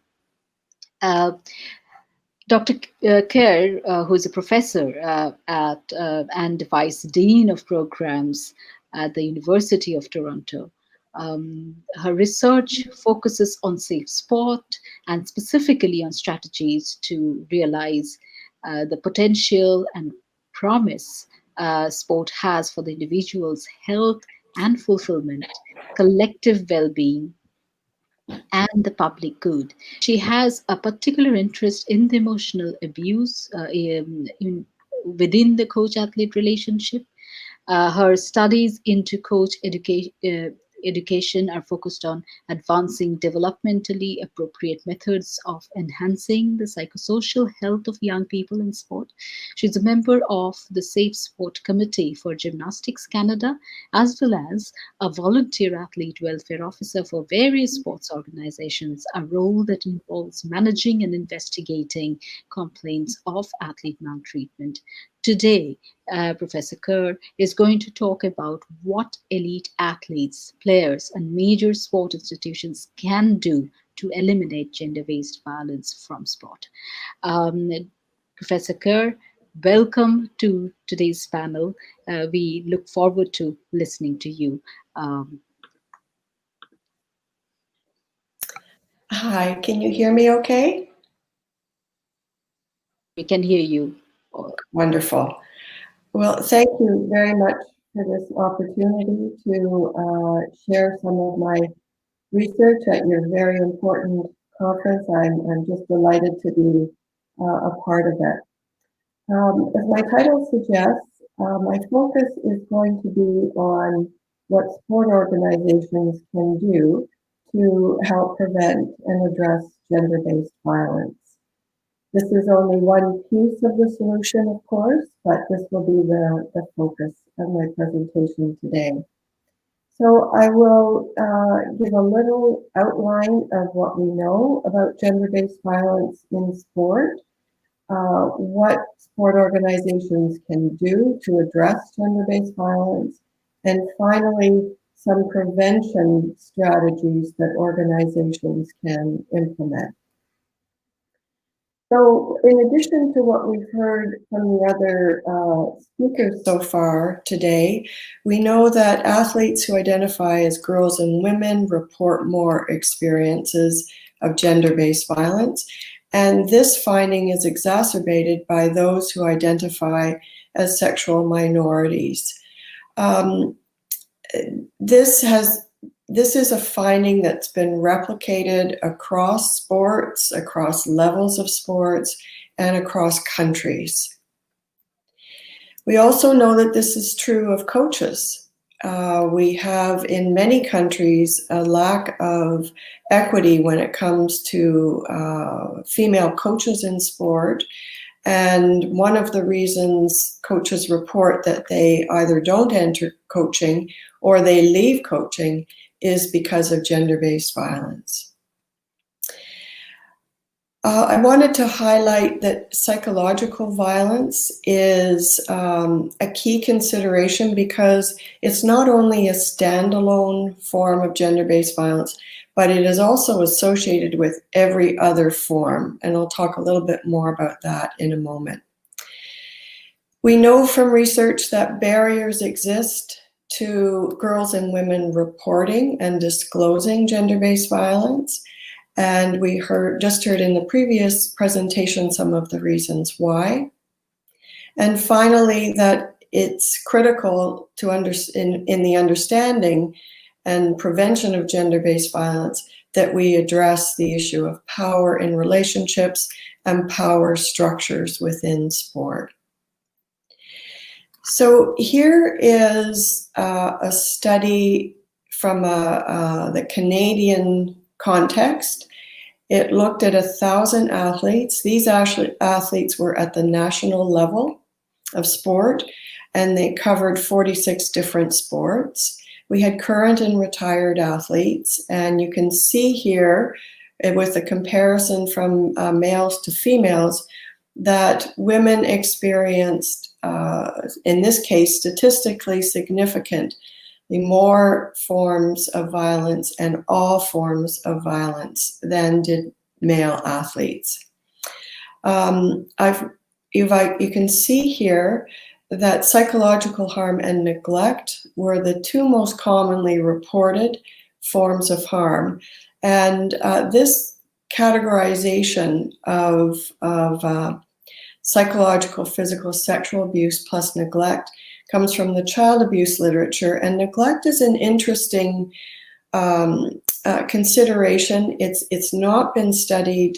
Dr. Kerr, who is a professor and Vice Dean of Programs at the University of Toronto. Her research focuses on safe sport and specifically on strategies to realize the potential and promise sport has for the individual's health and fulfillment, collective well-being, and the public good. She has a particular interest in the emotional abuse within the coach-athlete relationship. Her studies into education are focused on advancing developmentally appropriate methods of enhancing the psychosocial health of young people in sport. She's a member of the Safe Sport Committee for Gymnastics Canada, as well as a volunteer athlete welfare officer for various sports organizations, a role that involves managing and investigating complaints of athlete maltreatment. Today, Professor Kerr is going to talk about what elite athletes, players, and major sport institutions can do to eliminate gender-based violence from sport. Professor Kerr, welcome to today's panel. We look forward to listening to you. Hi, can you hear me okay? We can hear you. Wonderful. Well, thank you very much for this opportunity to share some of my research at your very important conference. I'm just delighted to be a part of it. As my title suggests, my focus is going to be on what sport organizations can do to help prevent and address gender-based violence. This is only one piece of the solution, of course, but this will be the focus of my presentation today. So I will give a little outline of what we know about gender-based violence in sport, what sport organizations can do to address gender-based violence, and finally, some prevention strategies that organizations can implement. So in addition to what we've heard from the other speakers so far today, we know that athletes who identify as girls and women report more experiences of gender-based violence. And this finding is exacerbated by those who identify as sexual minorities. This is a finding that's been replicated across sports, across levels of sports, and across countries. We also know that this is true of coaches. We have in many countries a lack of equity when it comes to female coaches in sport. And one of the reasons coaches report that they either don't enter coaching or they leave coaching is because of gender-based violence. I wanted to highlight that psychological violence is a key consideration because it's not only a standalone form of gender-based violence, but it is also associated with every other form. And I'll talk a little bit more about that in a moment. We know from research that barriers exist to girls and women reporting and disclosing gender-based violence. And we just heard in the previous presentation some of the reasons why. And finally, that it's critical to in the understanding and prevention of gender-based violence that we address the issue of power in relationships and power structures within sport. So here is a study from the Canadian context. It looked at 1,000 athletes. These athletes were at the national level of sport, and they covered 46 different sports. We had current and retired athletes, and you can see here with a comparison from males to females that women experienced, in this case, statistically significant more forms of violence and all forms of violence than did male athletes. You can see here that psychological harm and neglect were the two most commonly reported forms of harm. And this categorization of psychological, physical, sexual abuse plus neglect comes from the child abuse literature, and neglect is an interesting consideration. It's not been studied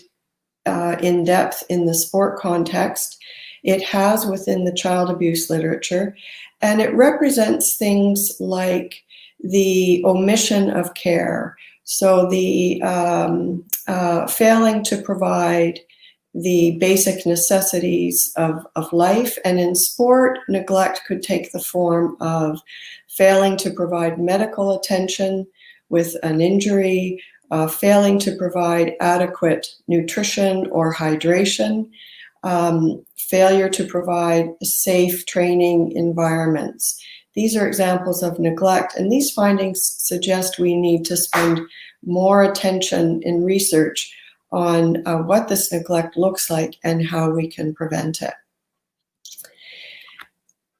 in depth in the sport context. It has within the child abuse literature, and it represents things like the omission of care. So the failing to provide the basic necessities of life. And in sport, neglect could take the form of failing to provide medical attention with an injury, failing to provide adequate nutrition or hydration, failure to provide safe training environments. These are examples of neglect, and these findings suggest we need to spend more attention in research on what this neglect looks like and how we can prevent it.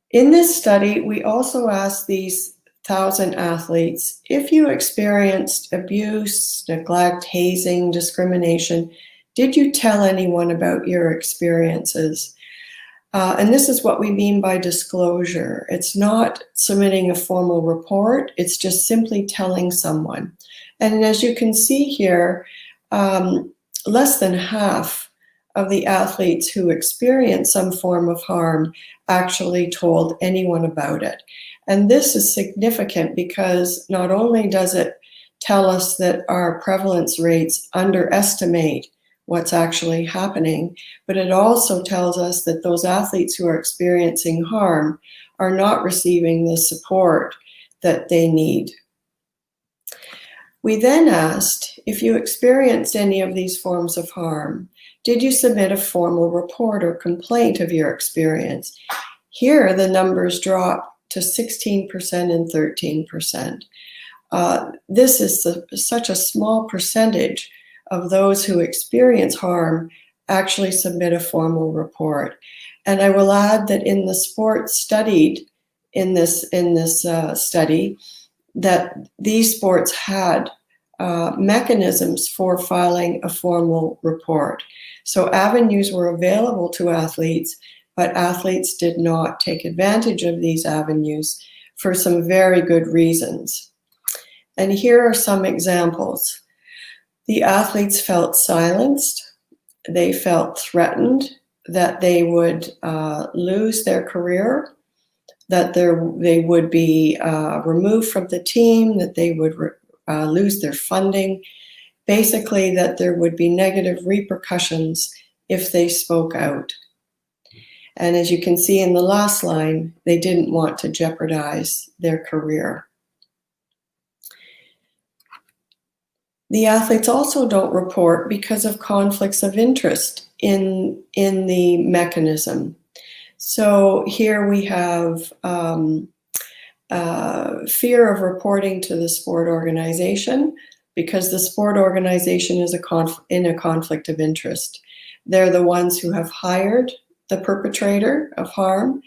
In this study, we also asked these 1,000 athletes, if you experienced abuse, neglect, hazing, discrimination, did you tell anyone about your experiences? And this is what we mean by disclosure. It's not submitting a formal report, it's just simply telling someone. And as you can see here, less than half of the athletes who experienced some form of harm actually told anyone about it. And this is significant because not only does it tell us that our prevalence rates underestimate what's actually happening, but it also tells us that those athletes who are experiencing harm are not receiving the support that they need. We then asked, if you experienced any of these forms of harm, did you submit a formal report or complaint of your experience? Here, the numbers drop to 16% and 13%. This is such a small percentage of those who experience harm actually submit a formal report. And I will add that in the sports studied in this study, that these sports had mechanisms for filing a formal report. So avenues were available to athletes, but athletes did not take advantage of these avenues for some very good reasons. And here are some examples. The athletes felt silenced, they felt threatened that they would lose their career, that they would be removed from the team, that they would lose their funding, basically that there would be negative repercussions if they spoke out. And as you can see in the last line, they didn't want to jeopardize their career. The athletes also don't report because of conflicts of interest in the mechanism. So here we have fear of reporting to the sport organization because the sport organization is in a conflict of interest. They're the ones who have hired the perpetrator of harm,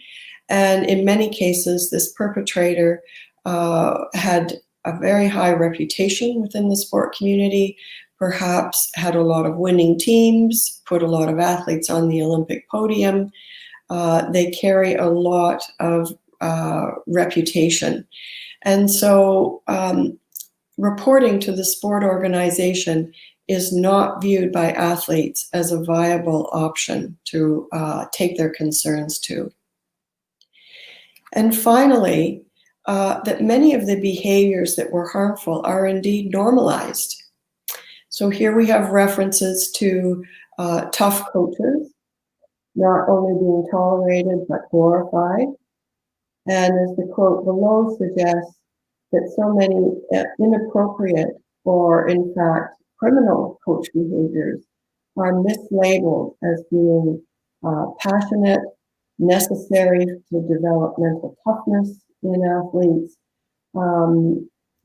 and in many cases, this perpetrator had a very high reputation within the sport community, perhaps had a lot of winning teams, put a lot of athletes on the Olympic podium. They carry a lot of reputation. And so reporting to the sport organization is not viewed by athletes as a viable option to take their concerns to. And finally, that many of the behaviors that were harmful are indeed normalized. So here we have references to tough coaches not only being tolerated but glorified. And as the quote below suggests, that so many inappropriate or in fact criminal coach behaviors are mislabeled as being passionate, necessary to develop mental toughness in athletes.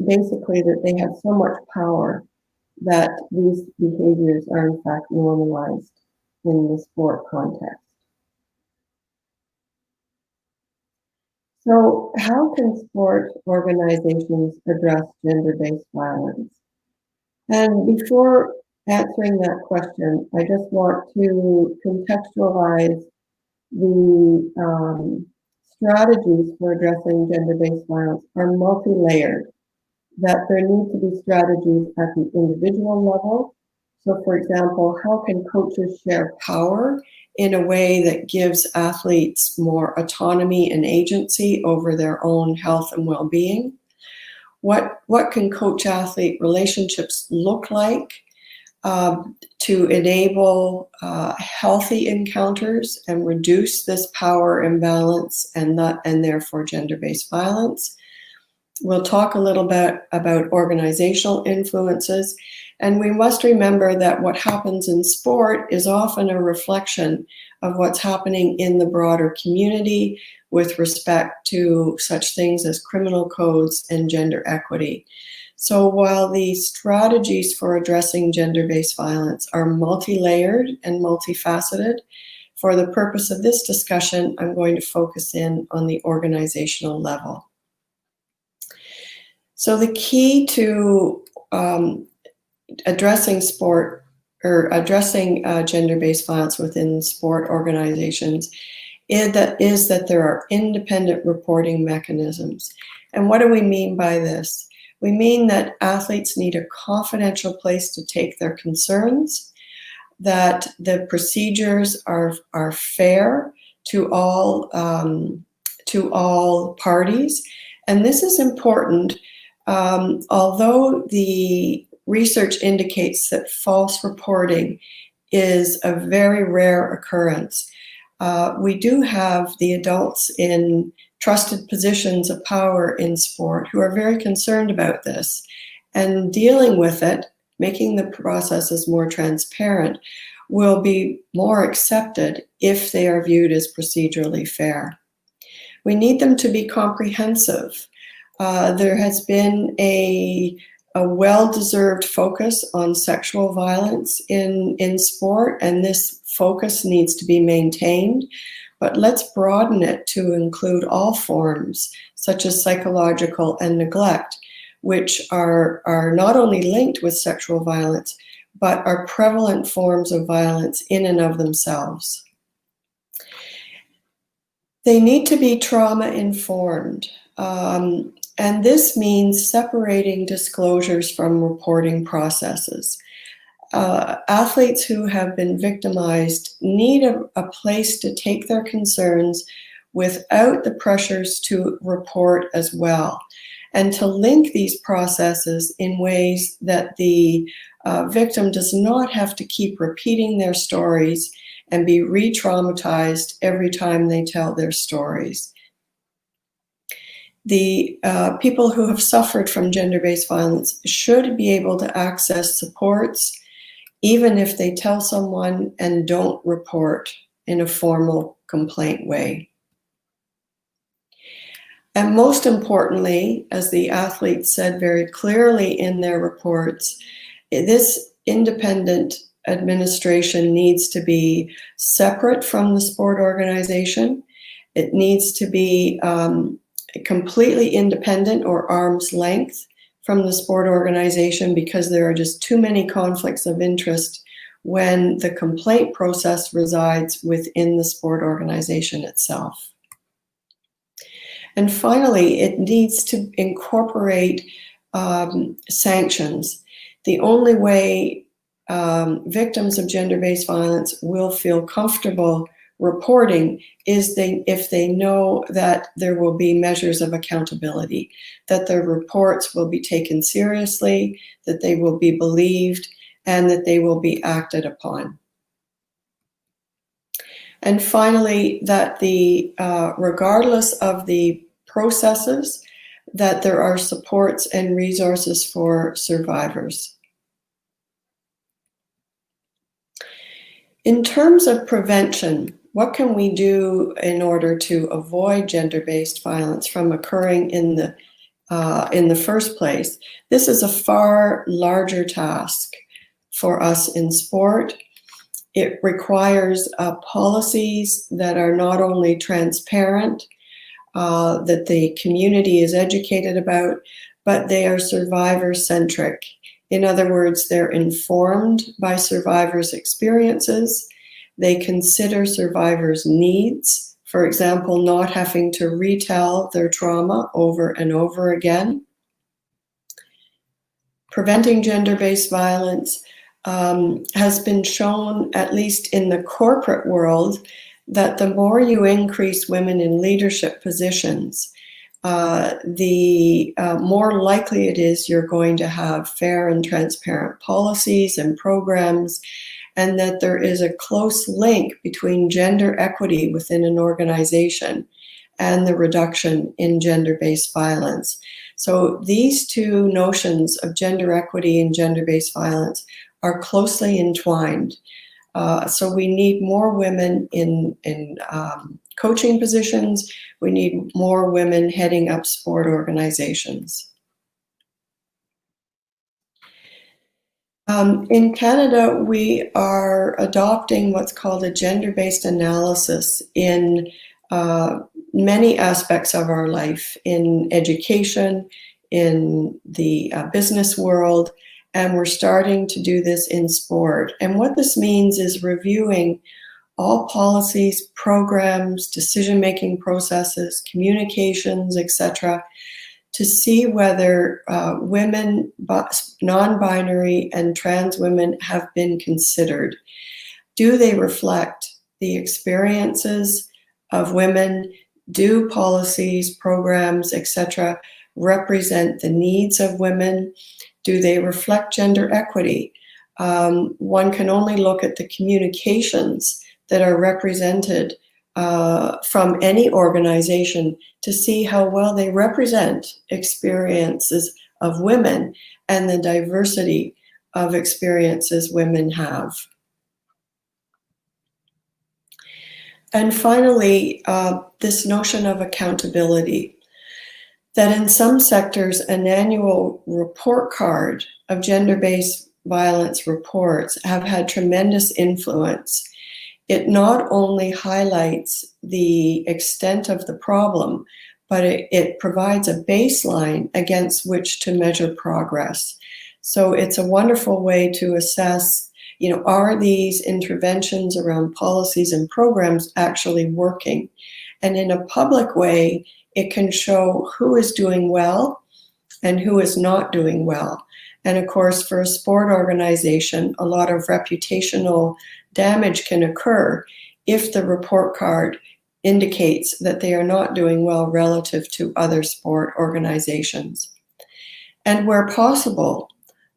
Basically that they have so much power that these behaviors are in fact normalized in the sport context. So how can sport organizations address gender-based violence? And before answering that question, I just want to contextualize the strategies for addressing gender-based violence are multi-layered, that there need to be strategies at the individual level. So for example, how can coaches share power in a way that gives athletes more autonomy and agency over their own health and well-being? What can coach-athlete relationships look like to enable healthy encounters and reduce this power imbalance and therefore gender-based violence? We'll talk a little bit about organizational influences, and we must remember that what happens in sport is often a reflection of what's happening in the broader community with respect to such things as criminal codes and gender equity. So while the strategies for addressing gender-based violence are multi-layered and multifaceted, for the purpose of this discussion, I'm going to focus in on the organizational level. So the key to addressing sport or addressing gender-based violence within sport organizations is that there are independent reporting mechanisms. And what do we mean by this? We mean that athletes need a confidential place to take their concerns, that the procedures are fair to all parties. And this is important. Although the research indicates that false reporting is a very rare occurrence, we do have the adults in trusted positions of power in sport who are very concerned about this, and dealing with it, making the processes more transparent, will be more accepted if they are viewed as procedurally fair. We need them to be comprehensive. There has been a well-deserved focus on sexual violence in sport, and this focus needs to be maintained. But let's broaden it to include all forms, such as psychological and neglect, which are not only linked with sexual violence, but are prevalent forms of violence in and of themselves. They need to be trauma-informed. And this means separating disclosures from reporting processes. Athletes who have been victimized need a place to take their concerns without the pressures to report as well, and to link these processes in ways that the victim does not have to keep repeating their stories and be re-traumatized every time they tell their stories. The people who have suffered from gender-based violence should be able to access supports, even if they tell someone and don't report in a formal complaint way. And most importantly, as the athletes said very clearly in their reports, this independent administration needs to be separate from the sport organization. It needs to be completely independent or arm's length from the sport organization, because there are just too many conflicts of interest when the complaint process resides within the sport organization itself. And finally, it needs to incorporate sanctions. The only way victims of gender-based violence will feel comfortable reporting is if they know that there will be measures of accountability, that their reports will be taken seriously, that they will be believed, and that they will be acted upon. And finally, that regardless of the processes, that there are supports and resources for survivors. In terms of prevention, what can we do in order to avoid gender-based violence from occurring in the first place? This is a far larger task for us in sport. It requires policies that are not only transparent, that the community is educated about, but they are survivor-centric. In other words, they're informed by survivors' experiences. They consider survivors' needs, for example, not having to retell their trauma over and over again. Preventing gender-based violence has been shown, at least in the corporate world, that the more you increase women in leadership positions, the more likely it is you're going to have fair and transparent policies and programs, and that there is a close link between gender equity within an organization and the reduction in gender-based violence. So these two notions of gender equity and gender-based violence are closely entwined. So we need more women in coaching positions. We need more women heading up sport organizations. In Canada, we are adopting what's called a gender-based analysis in many aspects of our life, in education, in the business world, and we're starting to do this in sport. And what this means is reviewing all policies, programs, decision-making processes, communications, etc., to see whether women, non-binary and trans women have been considered. Do they reflect the experiences of women? Do policies, programs, etc., represent the needs of women? Do they reflect gender equity? One can only look at the communications that are represented from any organization to see how well they represent experiences of women and the diversity of experiences women have. And finally, this notion of accountability, that in some sectors, an annual report card of gender-based violence reports have had tremendous influence. It not only highlights the extent of the problem, but it provides a baseline against which to measure progress. So it's a wonderful way to assess, are these interventions around policies and programs actually working? And in a public way, it can show who is doing well and who is not doing well. And of course, for a sport organization, a lot of reputational damage can occur if the report card indicates that they are not doing well relative to other sport organizations. And where possible,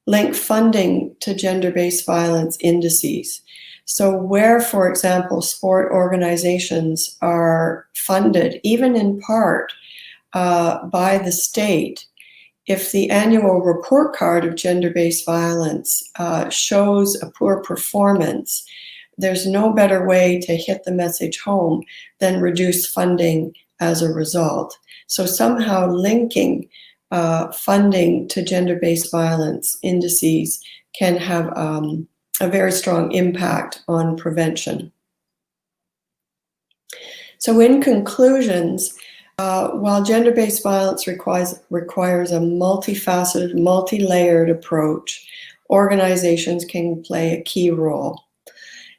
link funding to gender-based violence indices. So where, for example, sport organizations are funded, even in part by the state, if the annual report card of gender-based violence shows a poor performance, there's no better way to hit the message home than reduce funding as a result. So somehow linking funding to gender-based violence indices can have a very strong impact on prevention. So in conclusions, while gender-based violence requires a multifaceted, multi-layered approach, organizations can play a key role.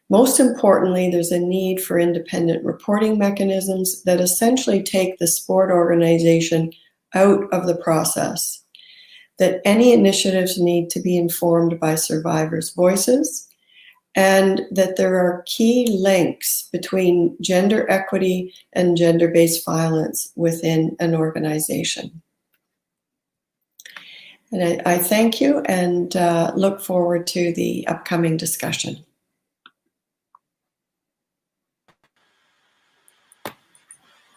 Most importantly, there's a need for independent reporting mechanisms that essentially take the sport organization out of the process. that any initiatives need to be informed by survivors' voices, and that there are key links between gender equity and gender-based violence within an organization. And I thank you and look forward to the upcoming discussion.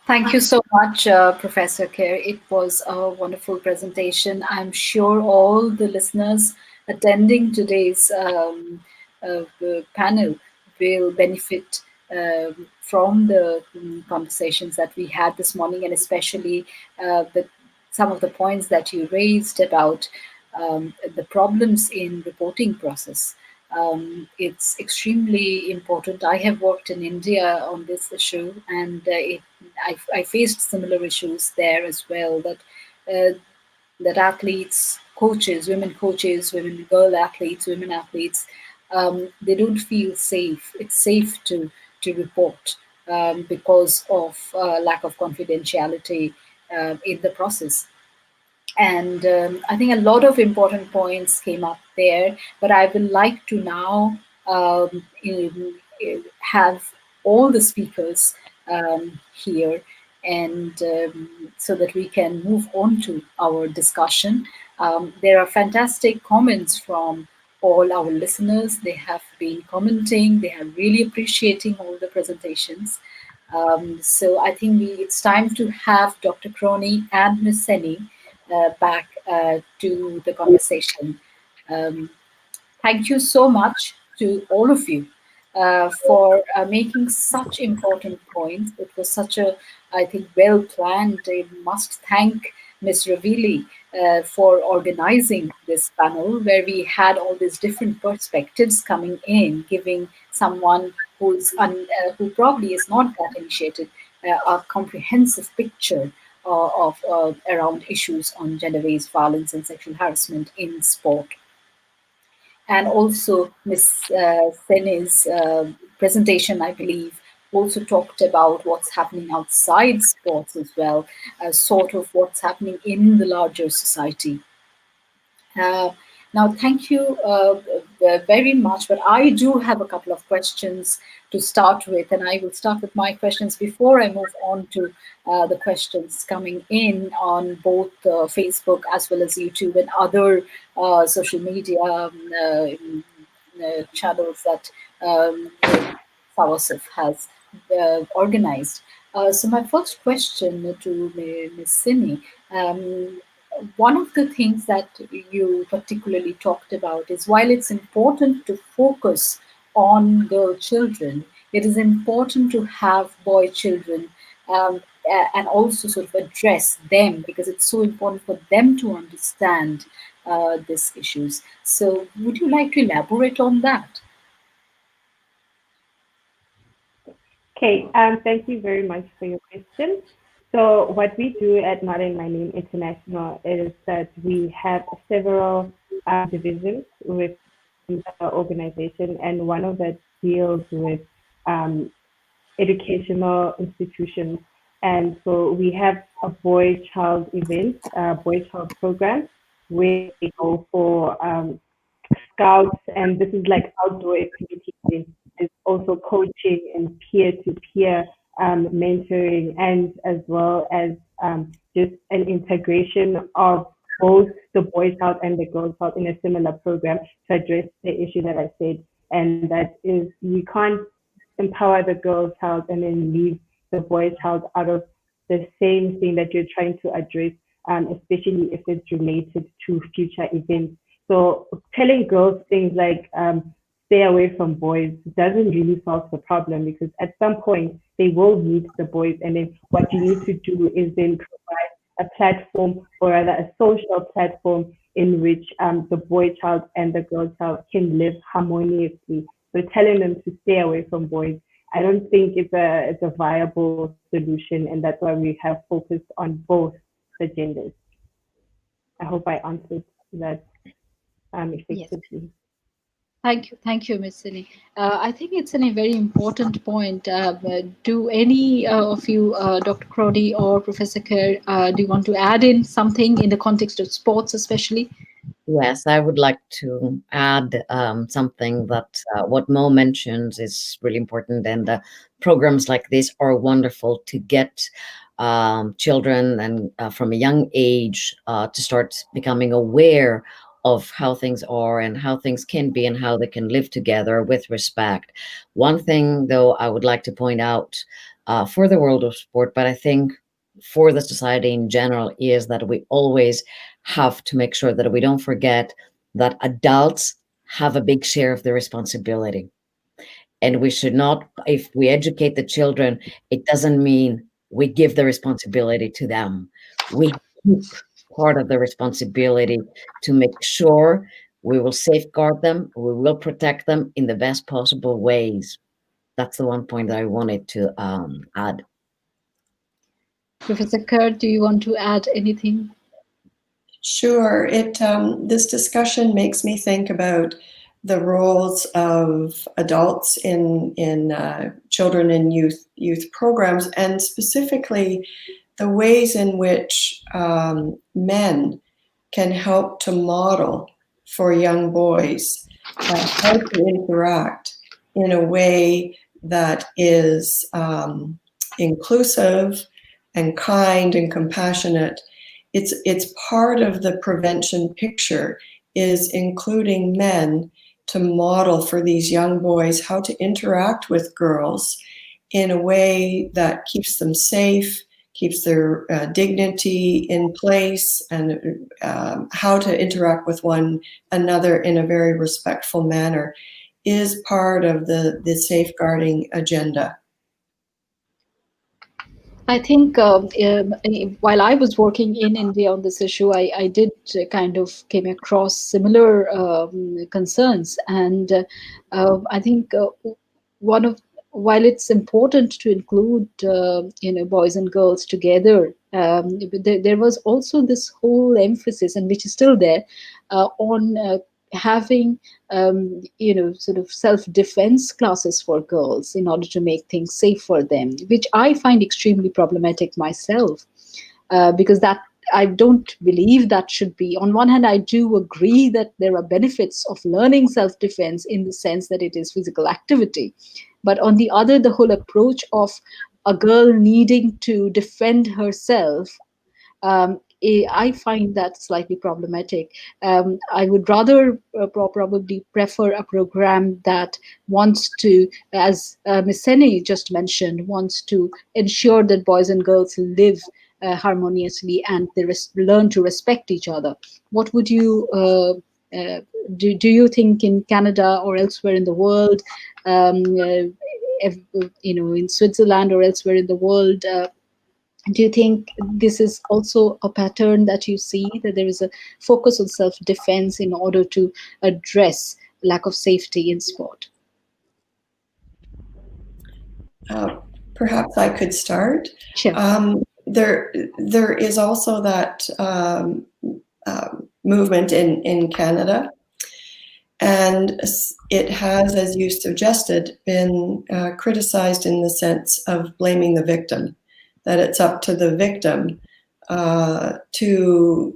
Thank you so much, Professor Kerr. It was a wonderful presentation. I'm sure all the listeners attending today's panel will benefit from the conversations that we had this morning, and especially some of the points that you raised about the problems in reporting process. It's extremely important. I have worked in India on this issue, and I faced similar issues there as well. That athletes, coaches, women, girl athletes, women athletes, they don't feel safe. It's safe to report because of lack of confidentiality in the process. And I think a lot of important points came up there, but I would like to now have all the speakers here, and so that we can move on to our discussion. There are fantastic comments from all our listeners. They have been commenting, they are really appreciating all the presentations. So I think it's time to have Dr. Crony and Ms. Seni back to the conversation. Thank you so much to all of you for making such important points. It was such a, I think, well planned. I must thank Ms. Ravili for organizing this panel, where we had all these different perspectives coming in, giving someone who probably is not that initiated a comprehensive picture of around issues on gender-based violence and sexual harassment in sport. And also Ms. Seni's presentation, I believe, also talked about what's happening outside sports as well, sort of what's happening in the larger society. Now, thank you very much, but I do have a couple of questions to start with, and I will start with my questions before I move on to the questions coming in on both Facebook as well as YouTube and other social media channels that SAWASF has organized. So my first question to Ms. Sini, one of the things that you particularly talked about is, while it's important to focus on girl children, it is important to have boy children and also sort of address them, because it's so important for them to understand these issues. So would you like to elaborate on that? Okay, thank you very much for your question. So what we do at Not In My Name International is that we have several divisions within our organization, and one of that deals with educational institutions. And so we have a boy-child event, boy-child program, where we go for scouts, and this is like outdoor activities. There's also coaching and peer-to-peer mentoring, and as well as just an integration of both the boy child and the girl child in a similar program to address the issue that I said, and that is, you can't empower the girl child and then leave the boy child out of the same thing that you're trying to address, especially if it's related to future events. So telling girls things like stay away from boys doesn't really solve the problem, because at some point they will meet the boys, and then what you need to do is then provide a platform, or rather a social platform, in which the boy child and the girl child can live harmoniously. So telling them to stay away from boys, I don't think it's a viable solution, and that's why we have focused on both the genders. I hope I answered that effectively. Yes. Thank you, Ms. Sini. I think it's a very important point. Do any of you, Dr. Crowley or Professor Kerr, do you want to add in something in the context of sports, especially? Yes, I would like to add something that what Mo mentions is really important, and programs like this are wonderful to get children and from a young age to start becoming aware of how things are and how things can be and how they can live together with respect. One thing, though, I would like to point out for the world of sport, but I think for the society in general, is that we always have to make sure that we don't forget that adults have a big share of the responsibility. And we should not, if we educate the children, it doesn't mean we give the responsibility to them. We keep part of the responsibility to make sure we will safeguard them, we will protect them in the best possible ways. That's the one point that I wanted to add. Professor Kerr, do you want to add anything? Sure. This discussion makes me think about the roles of adults in children and youth programs, and specifically the ways in which men can help to model for young boys how to interact in a way that is inclusive and kind and compassionate. It's part of the prevention picture, is including men to model for these young boys how to interact with girls in a way that keeps them safe, keeps their dignity in place, and how to interact with one another in a very respectful manner is part of the safeguarding agenda. I think while I was working in India on this issue, I did kind of came across similar concerns, and I think while it's important to include boys and girls together, there was also this whole emphasis, and which is still there, on having sort of self-defense classes for girls in order to make things safe for them, which I find extremely problematic myself, because that I don't believe that should be. On one hand, I do agree that there are benefits of learning self-defense in the sense that it is physical activity, but on the other, the whole approach of a girl needing to defend herself, I find that slightly problematic. I would rather probably prefer a program that wants to, as Ms. Seni just mentioned, wants to ensure that boys and girls live harmoniously and they learn to respect each other. What would you do you think in Canada or elsewhere in the world, in Switzerland or elsewhere in the world, do you think this is also a pattern that you see, that there is a focus on self-defense in order to address lack of safety in sport? Perhaps I could start. Sure. There is also that movement in Canada, and it has, as you suggested, been criticized in the sense of blaming the victim, that it's up to the victim to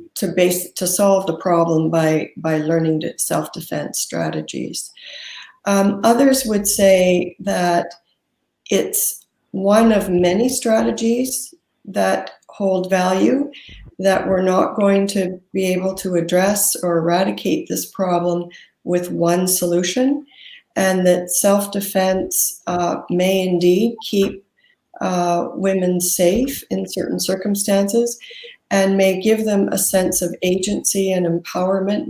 solve the problem by learning self-defense strategies. Others would say that it's one of many strategies that hold value, that we're not going to be able to address or eradicate this problem with one solution, and that self-defense may indeed keep women safe in certain circumstances and may give them a sense of agency and empowerment.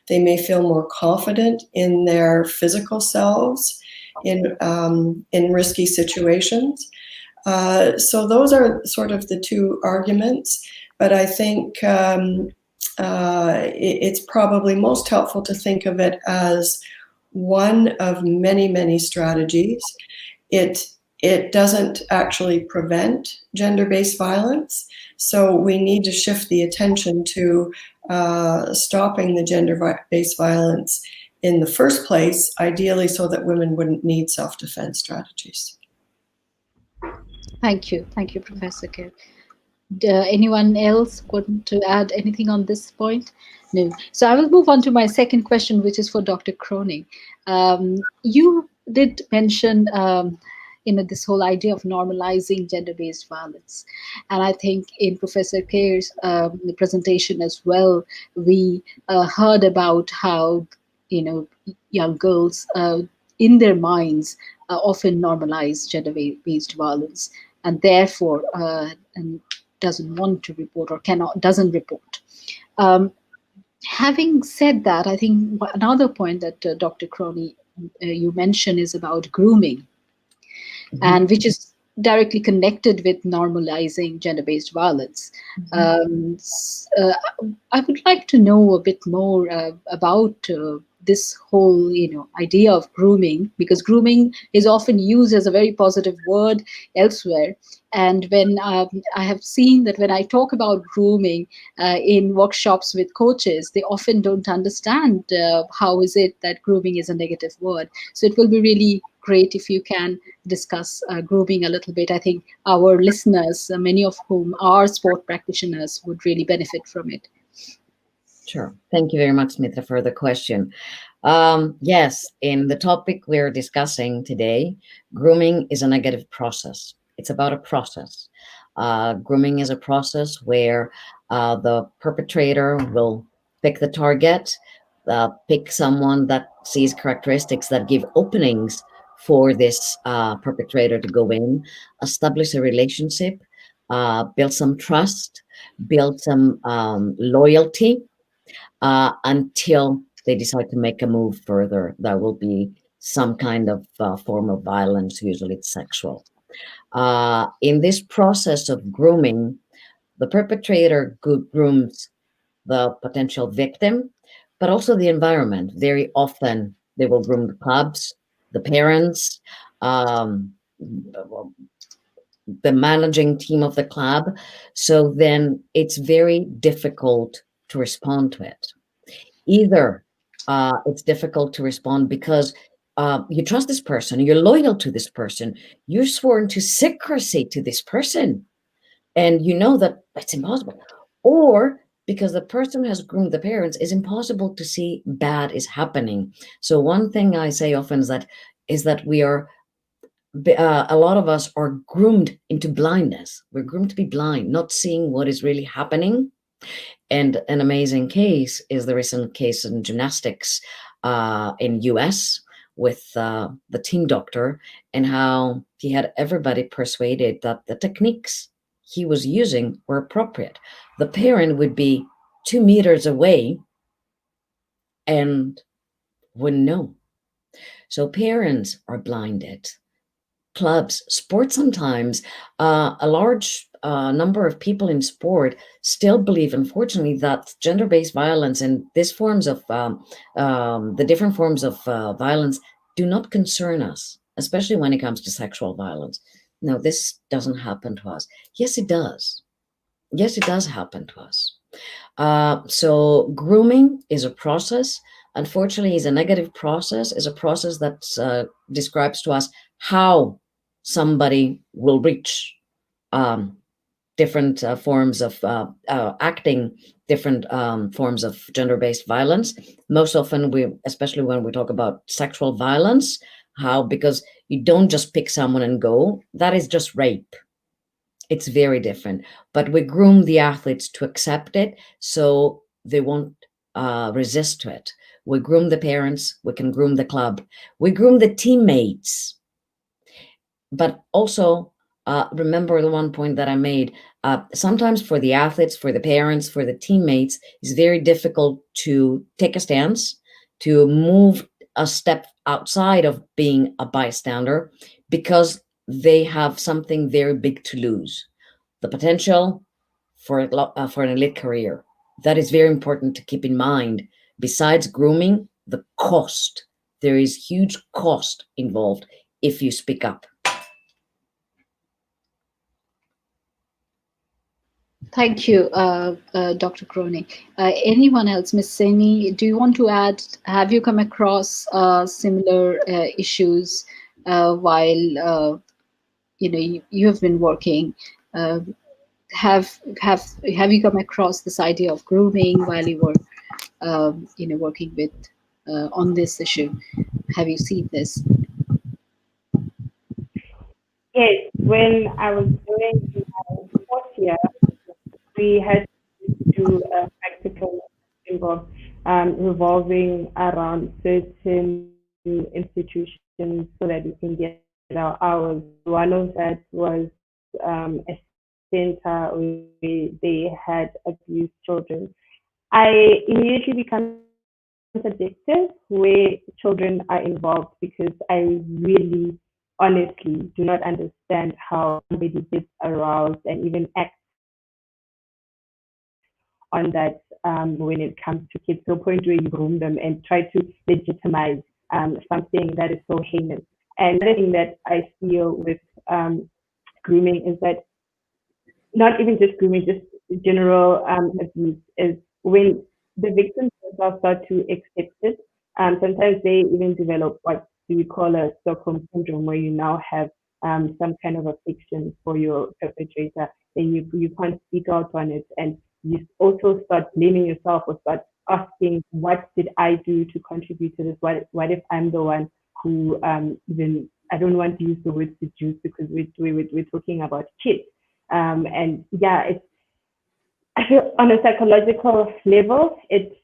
They may feel more confident in their physical selves in risky situations. So those are sort of the two arguments, but I think it's probably most helpful to think of it as one of many, many strategies. It doesn't actually prevent gender-based violence, so we need to shift the attention to stopping the gender-based violence in the first place, ideally so that women wouldn't need self-defense strategies. Thank you, Professor Kerr. Anyone else want to add anything on this point? No. So I will move on to my second question, which is for Dr. Cronin. You did mention, this whole idea of normalizing gender-based violence, and I think in Professor Kerr's presentation as well, we heard about how young girls in their minds often normalize gender-based violence, and therefore doesn't want to report or doesn't report. Having said that, I think another point that Dr. Cronin you mentioned is about grooming, and which is directly connected with normalizing gender-based violence. I would like to know a bit more about this whole idea of grooming, because grooming is often used as a very positive word elsewhere. And when I have seen that when I talk about grooming in workshops with coaches, they often don't understand how is it that grooming is a negative word. So it will be really great if you can discuss grooming a little bit. I think our listeners, many of whom are sport practitioners, would really benefit from it. Sure. Thank you very much, Smita, for the question. Yes, in the topic we're discussing today, grooming is a negative process. It's about a process. Grooming is a process where the perpetrator will pick the target, pick someone that sees characteristics that give openings for this perpetrator to go in, establish a relationship, build some trust, build some loyalty, until they decide to make a move further. There will be some kind of form of violence, usually it's sexual. In this process of grooming, the perpetrator grooms the potential victim, but also the environment. Very often they will groom the clubs, the parents, the managing team of the club. So then it's very difficult to respond to it. Either it's difficult to respond because you trust this person, you're loyal to this person, you're sworn to secrecy to this person, and you know that it's impossible. Or because the person has groomed the parents, it's impossible to see bad is happening. So one thing I say often is that we are, a lot of us are groomed into blindness. We're groomed to be blind, not seeing what is really happening. And an amazing case is the recent case in gymnastics in US with the team doctor, and how he had everybody persuaded that the techniques he was using were appropriate. The parent would be 2 meters away and wouldn't know. So parents are blinded. Clubs, sports, sometimes a large number of people in sport still believe, unfortunately, that gender-based violence and these forms of the different forms of violence do not concern us, especially when it comes to sexual violence. No, this doesn't happen to us. Yes, it does. Yes, it does happen to us. So grooming is a process. Unfortunately, is a negative process, is a process that describes to us how somebody will reach different forms of acting, different forms of gender-based violence. Most often, especially when we talk about sexual violence, because you don't just pick someone and go, that is just rape. It's very different. But we groom the athletes to accept it so they won't resist to it. We groom the parents, we can groom the club, we groom the teammates. But also, remember the one point that I made, sometimes for the athletes, for the parents, for the teammates, it's very difficult to take a stance, to move a step outside of being a bystander, because they have something very big to lose, the potential for an elite career. That is very important to keep in mind. Besides grooming, the cost. There is huge cost involved if you speak up. Thank you, Dr. Crony. Anyone else, Ms. Saini, do you want to add, have you come across similar issues while you have been working? Uh, have you come across this idea of grooming while you were working with on this issue? Have you seen this? Yes, when I was doing my fourth year, we had to do a practical involve, revolving around certain institutions so that we can get our hours. One of that was a center where they had abused children. I immediately become addictive where children are involved because I really honestly do not understand how somebody gets aroused and even acts on that when it comes to kids to a point where you groom them and try to legitimize something that is so heinous. And another thing that I feel with grooming is that not even just grooming, just general abuse is when the victims themselves start to accept it. Sometimes they even develop what we call a Stockholm syndrome, where you now have some kind of affection for your perpetrator, and you can't speak out on it, and you also start blaming yourself or start asking, what did I do to contribute to this? What if I'm the one who even I don't want to use the word seduce because we're talking about kids. And yeah, it's I feel on a psychological level, it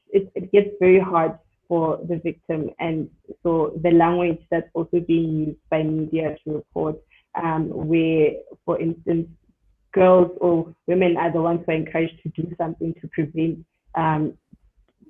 gets very hard for the victim, and so the language that's also being used by media to report, where, for instance, girls or women are the ones who are encouraged to do something um,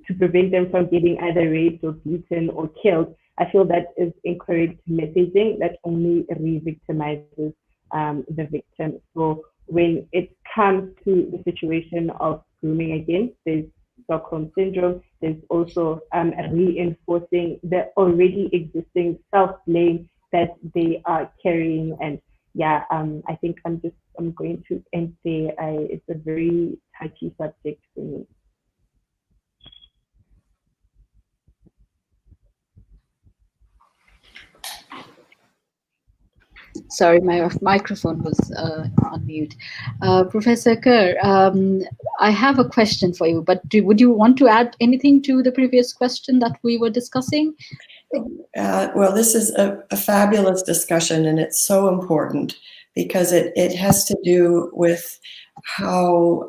to prevent them from getting either raped or beaten or killed. I feel that is incorrect messaging that only re-victimizes the victim. So when it comes to the situation of grooming again, there's Stockholm syndrome. There's also reinforcing the already existing self-blame that they are carrying. And yeah, I think I'm going to end there. It's a very touchy subject for me. Sorry, my microphone was on mute. Professor Kerr, I have a question for you, but would you want to add anything to the previous question that we were discussing? Well, this is a fabulous discussion, and it's so important because it has to do with how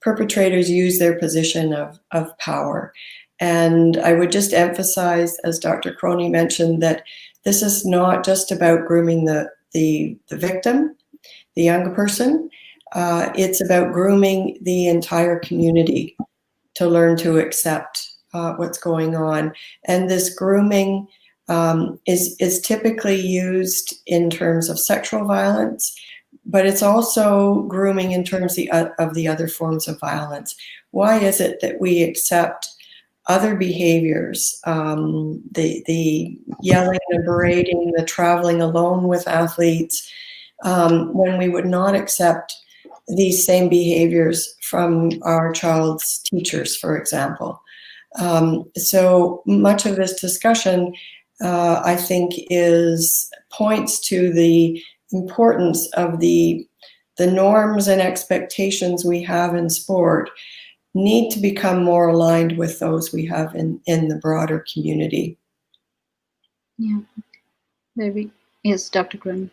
perpetrators use their position of power. And I would just emphasize, as Dr. Crony mentioned, that this is not just about grooming the victim, the young person. It's about grooming the entire community to learn to accept what's going on. And this grooming is typically used in terms of sexual violence, but it's also grooming in terms of the other forms of violence. Why is it that we accept other behaviors, the yelling, the berating, the traveling alone with athletes, when we would not accept these same behaviors from our child's teachers, for example? So much of this discussion, I think, points to the importance of the norms and expectations we have in sport need to become more aligned with those we have in the broader community. Yeah, maybe. Yes, Dr. Grun.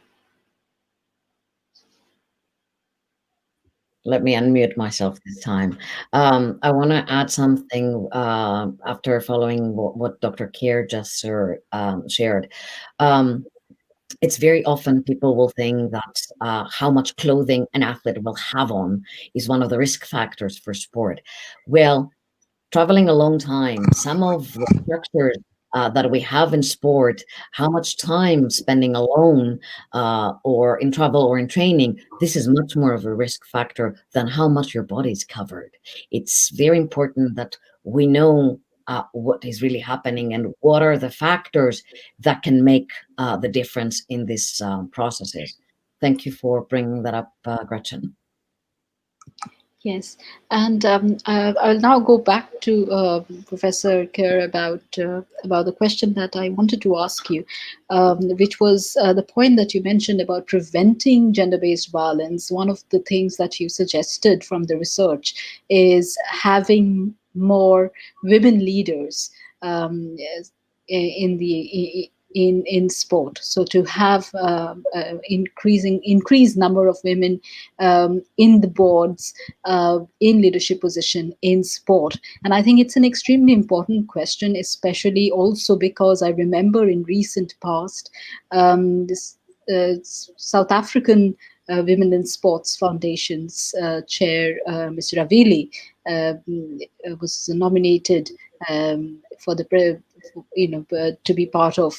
Let me unmute myself this time. I want to add something after following what Dr. Kerr just shared. It's very often people will think that how much clothing an athlete will have on is one of the risk factors for sport. Well, traveling a long time, some of the structures that we have in sport, how much time spending alone or in travel or in training, this is much more of a risk factor than how much your body is covered. It's very important that we know what is really happening and what are the factors that can make the difference in these processes. Thank you for bringing that up, Gretchen. Yes, and I'll now go back to Professor Kerr about the question that I wanted to ask you, which was the point that you mentioned about preventing gender-based violence. One of the things that you suggested from the research is having more women leaders in the in sport. So to have increased number of women in the boards, in leadership position in sport. And I think it's an extremely important question, especially also because I remember in recent past, this South African Women in Sports Foundation's chair, Mr. Ravili, was nominated for the to be part of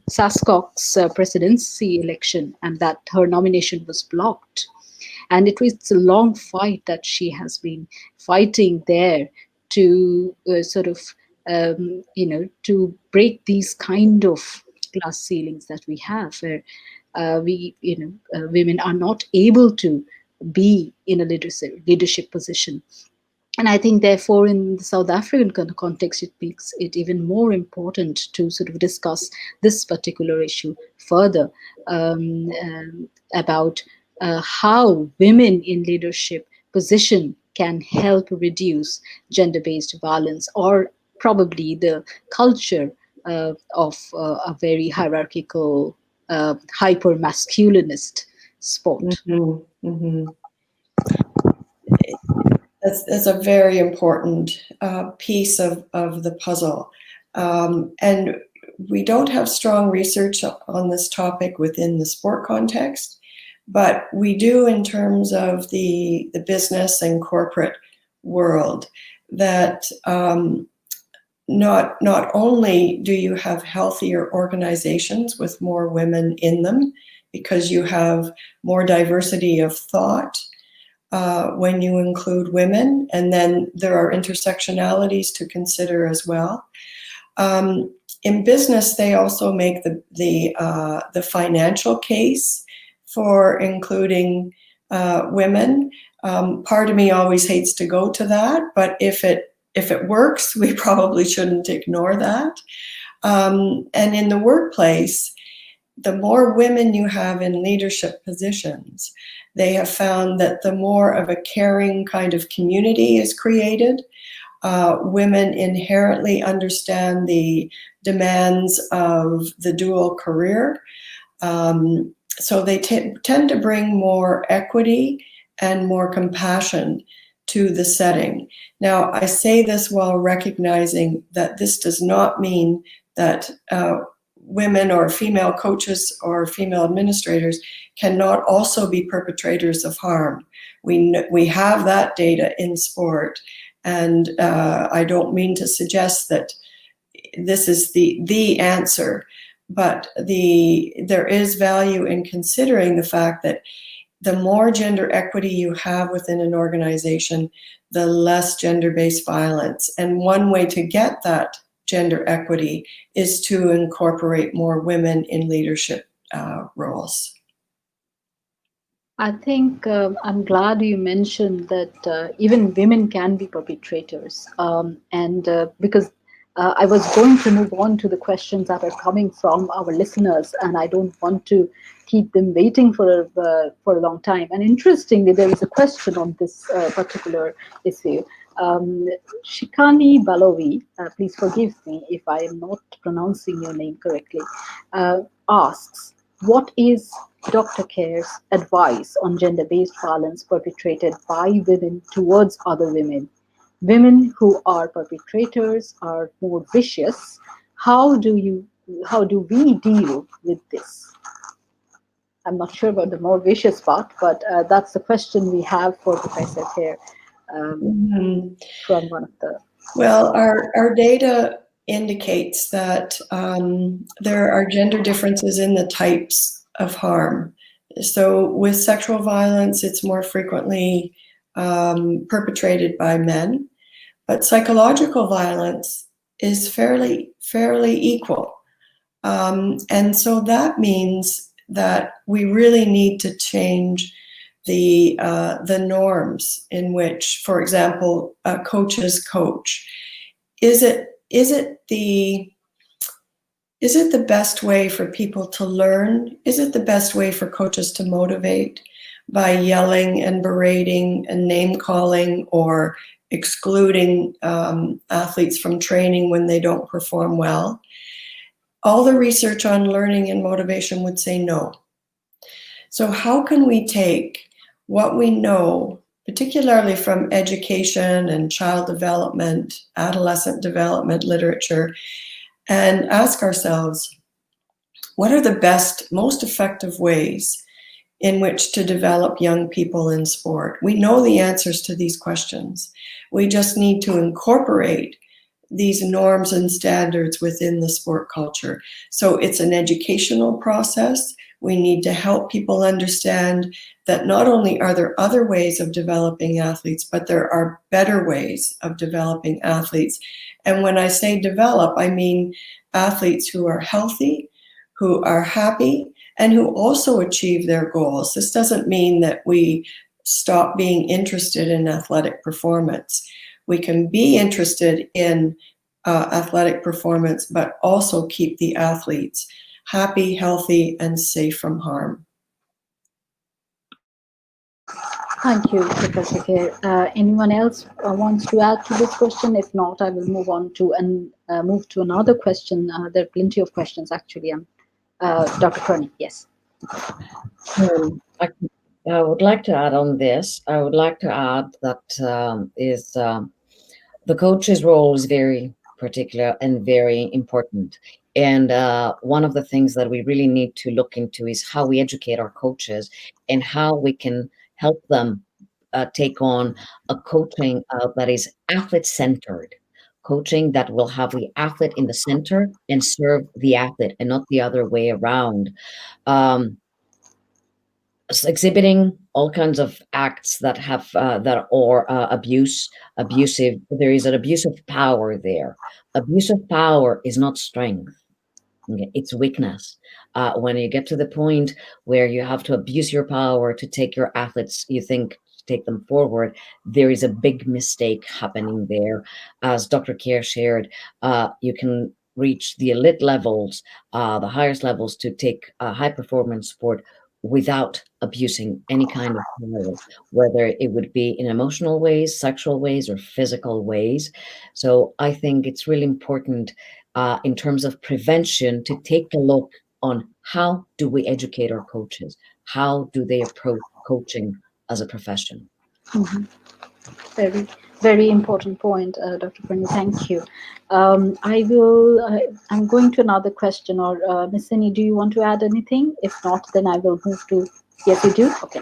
SASCOC's presidency election, and that her nomination was blocked. And it's a long fight that she has been fighting there to to break these kind of glass ceilings that we have, where women are not able to be in a leadership position. And I think, therefore, in the South African context, it makes it even more important to sort of discuss this particular issue further, about how women in leadership position can help reduce gender-based violence, or probably the culture of a very hierarchical, hyper-masculinist sport. Mm-hmm. Mm-hmm. That's a very important piece of the puzzle. And we don't have strong research on this topic within the sport context, but we do in terms of the business and corporate world, that not only do you have healthier organizations with more women in them, because you have more diversity of thought, when you include women, and then there are intersectionalities to consider as well. In business, they also make the financial case for including women. Part of me always hates to go to that, but if it works, we probably shouldn't ignore that. And in the workplace, the more women you have in leadership positions, they have found that the more of a caring kind of community is created. Women inherently understand the demands of the dual career. So they tend to bring more equity and more compassion to the setting. Now, I say this while recognizing that this does not mean that women or female coaches or female administrators cannot also be perpetrators of harm. We have that data in sport, and I don't mean to suggest that this is the answer, but there is value in considering the fact that the more gender equity you have within an organization, the less gender-based violence. And one way to get that gender equity is to incorporate more women in leadership roles. I think I'm glad you mentioned that even women can be perpetrators, because I was going to move on to the questions that are coming from our listeners, and I don't want to keep them waiting for a long time. And interestingly, there is a question on this particular issue. Shikani Balovi, please forgive me if I am not pronouncing your name correctly, asks, what is Dr. Kerr's advice on gender-based violence perpetrated by women towards other women? Women who are perpetrators are more vicious. How do we deal with this? I'm not sure about the more vicious part, but that's the question we have for Professor Kerr from one of the... Well, our data indicates that there are gender differences in the types of harm. So with sexual violence, it's more frequently perpetrated by men, but psychological violence is fairly equal. And so that means that we really need to change the norms in which, for example, coaches coach. Is it the best way for people to learn? Is it the best way for coaches to motivate by yelling and berating and name calling or excluding athletes from training when they don't perform well? All the research on learning and motivation would say no. So how can we take what we know, particularly from education and child development, adolescent development literature, and ask ourselves, what are the best, most effective ways in which to develop young people in sport? We know the answers to these questions. We just need to incorporate these norms and standards within the sport culture. So it's an educational process. We need to help people understand that not only are there other ways of developing athletes, but there are better ways of developing athletes. And when I say develop, I mean athletes who are healthy, who are happy, and who also achieve their goals. This doesn't mean that we stop being interested in athletic performance. We can be interested in athletic performance, but also keep the athletes happy, healthy, and safe from harm. Thank you, Professor Kerr. Anyone else wants to add to this question? If not, I will move on to move to another question. There are plenty of questions, actually. Dr. Kearney, yes. I would like to add on this. I would like to add that the coach's role is very particular and very important. And one of the things that we really need to look into is how we educate our coaches and how we can help them take on a coaching that is athlete-centered, coaching that will have the athlete in the center and serve the athlete and not the other way around. Exhibiting all kinds of acts that have that are abusive. There is an abuse of power there. Abuse of power is not strength. Okay? It's weakness. When you get to the point where you have to abuse your power to take your athletes, you think take them forward, there is a big mistake happening there. As Dr. Kerr shared, you can reach the elite levels, the highest levels to take high performance sport without abusing any kind of power, whether it would be in emotional ways, sexual ways, or physical ways. So I think it's really important in terms of prevention to take a look on how do we educate our coaches? How do they approach coaching as a profession? Mm-hmm. Very, very important point, Dr. Kearney. Thank you. I'm going to another question, or Ms. Sini, do you want to add anything? If not, then I will move to, yes, you do? Okay.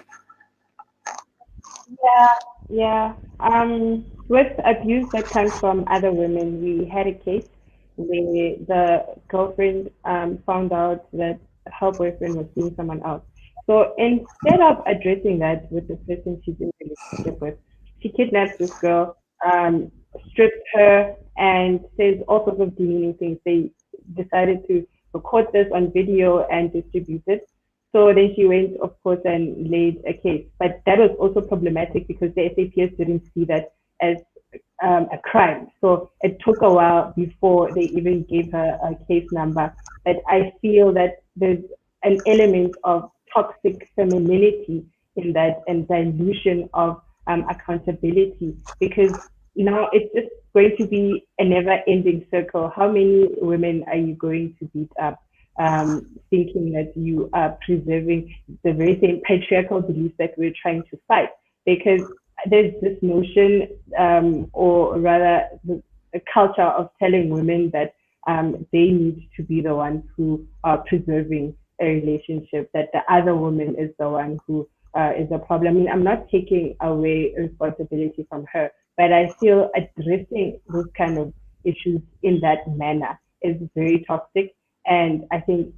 Yeah. With abuse that comes from other women, we had a case where the girlfriend found out that her boyfriend was seeing someone else. So instead of addressing that with the person she's in a relationship with, she kidnaps this girl, strips her, and says all sorts of demeaning things. They decided to record this on video and distribute it. So then she went, of course, and laid a case. But that was also problematic because the SAPS didn't see that as a crime. So it took a while before they even gave her a case number. But I feel that there's an element of toxic femininity in that and dilution of accountability, because now it's just going to be a never-ending circle. How many women are you going to beat up thinking that you are preserving the very same patriarchal beliefs that we're trying to fight? Because there's this notion, or rather a culture of telling women that they need to be the ones who are preserving a relationship, that the other woman is the one who is the problem. I mean, I'm not taking away responsibility from her, but I feel addressing those kind of issues in that manner is very toxic. And I think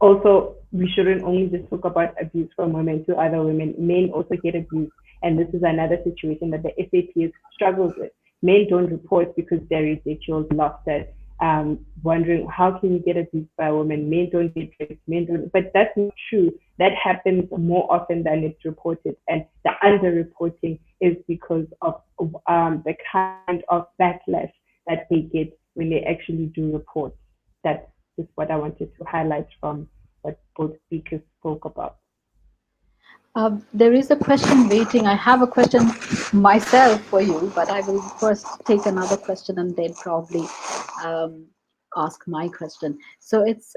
also we shouldn't only just talk about abuse from women to other women. Men also get abused. And this is another situation that the SAPS struggles with. Men don't report because their residuals lost at wondering how can you get abused by a woman? Men don't get raped, men don't, but that's not true. that happens more often than it's reported. And the underreporting is because of the kind of backlash that they get when they actually do report. That's just what I wanted to highlight from what both speakers spoke about. There is a question waiting. I have a question myself for you, but I will first take another question and then probably ask my question. So it's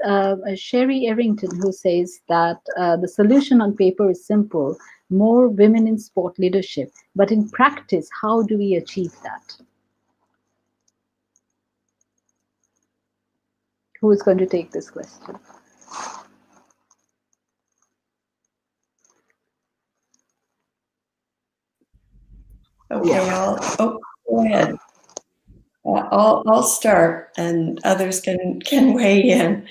Sherry Errington who says that the solution on paper is simple, more women in sport leadership. But in practice, how do we achieve that? Who is going to take this question? Okay, go ahead. I'll start, and others can weigh in.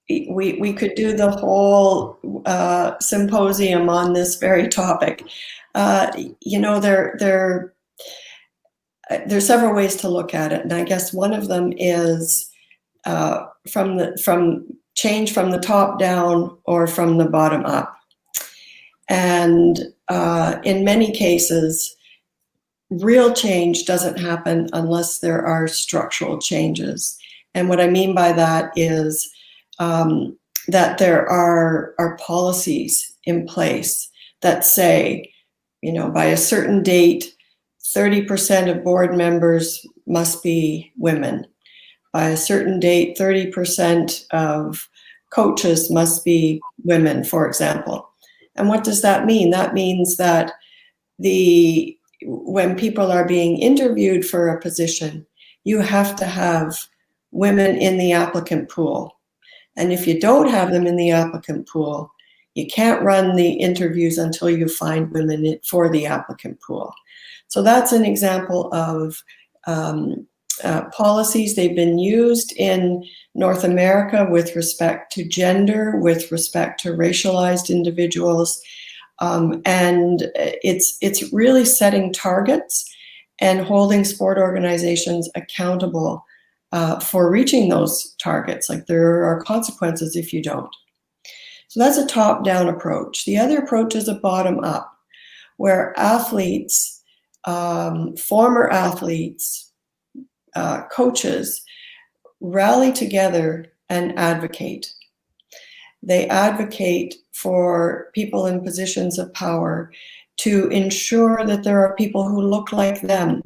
We could do the whole symposium on this very topic. There's several ways to look at it, and I guess one of them is from change from the top down or from the bottom up. And in many cases, real change doesn't happen unless there are structural changes. And what I mean by that is that there are policies in place that say, by a certain date, 30% of board members must be women. By a certain date, 30% of coaches must be women, for example. And what does that mean? That means that when people are being interviewed for a position, you have to have women in the applicant pool. And if you don't have them in the applicant pool, you can't run the interviews until you find women for the applicant pool. So that's an example of policies. They've been used in North America with respect to gender, with respect to racialized individuals. And it's really setting targets and holding sport organizations accountable for reaching those targets. Like, there are consequences if you don't. So that's a top-down approach. The other approach is a bottom-up, where athletes, former athletes, coaches rally together and advocate. They advocate for people in positions of power to ensure that there are people who look like them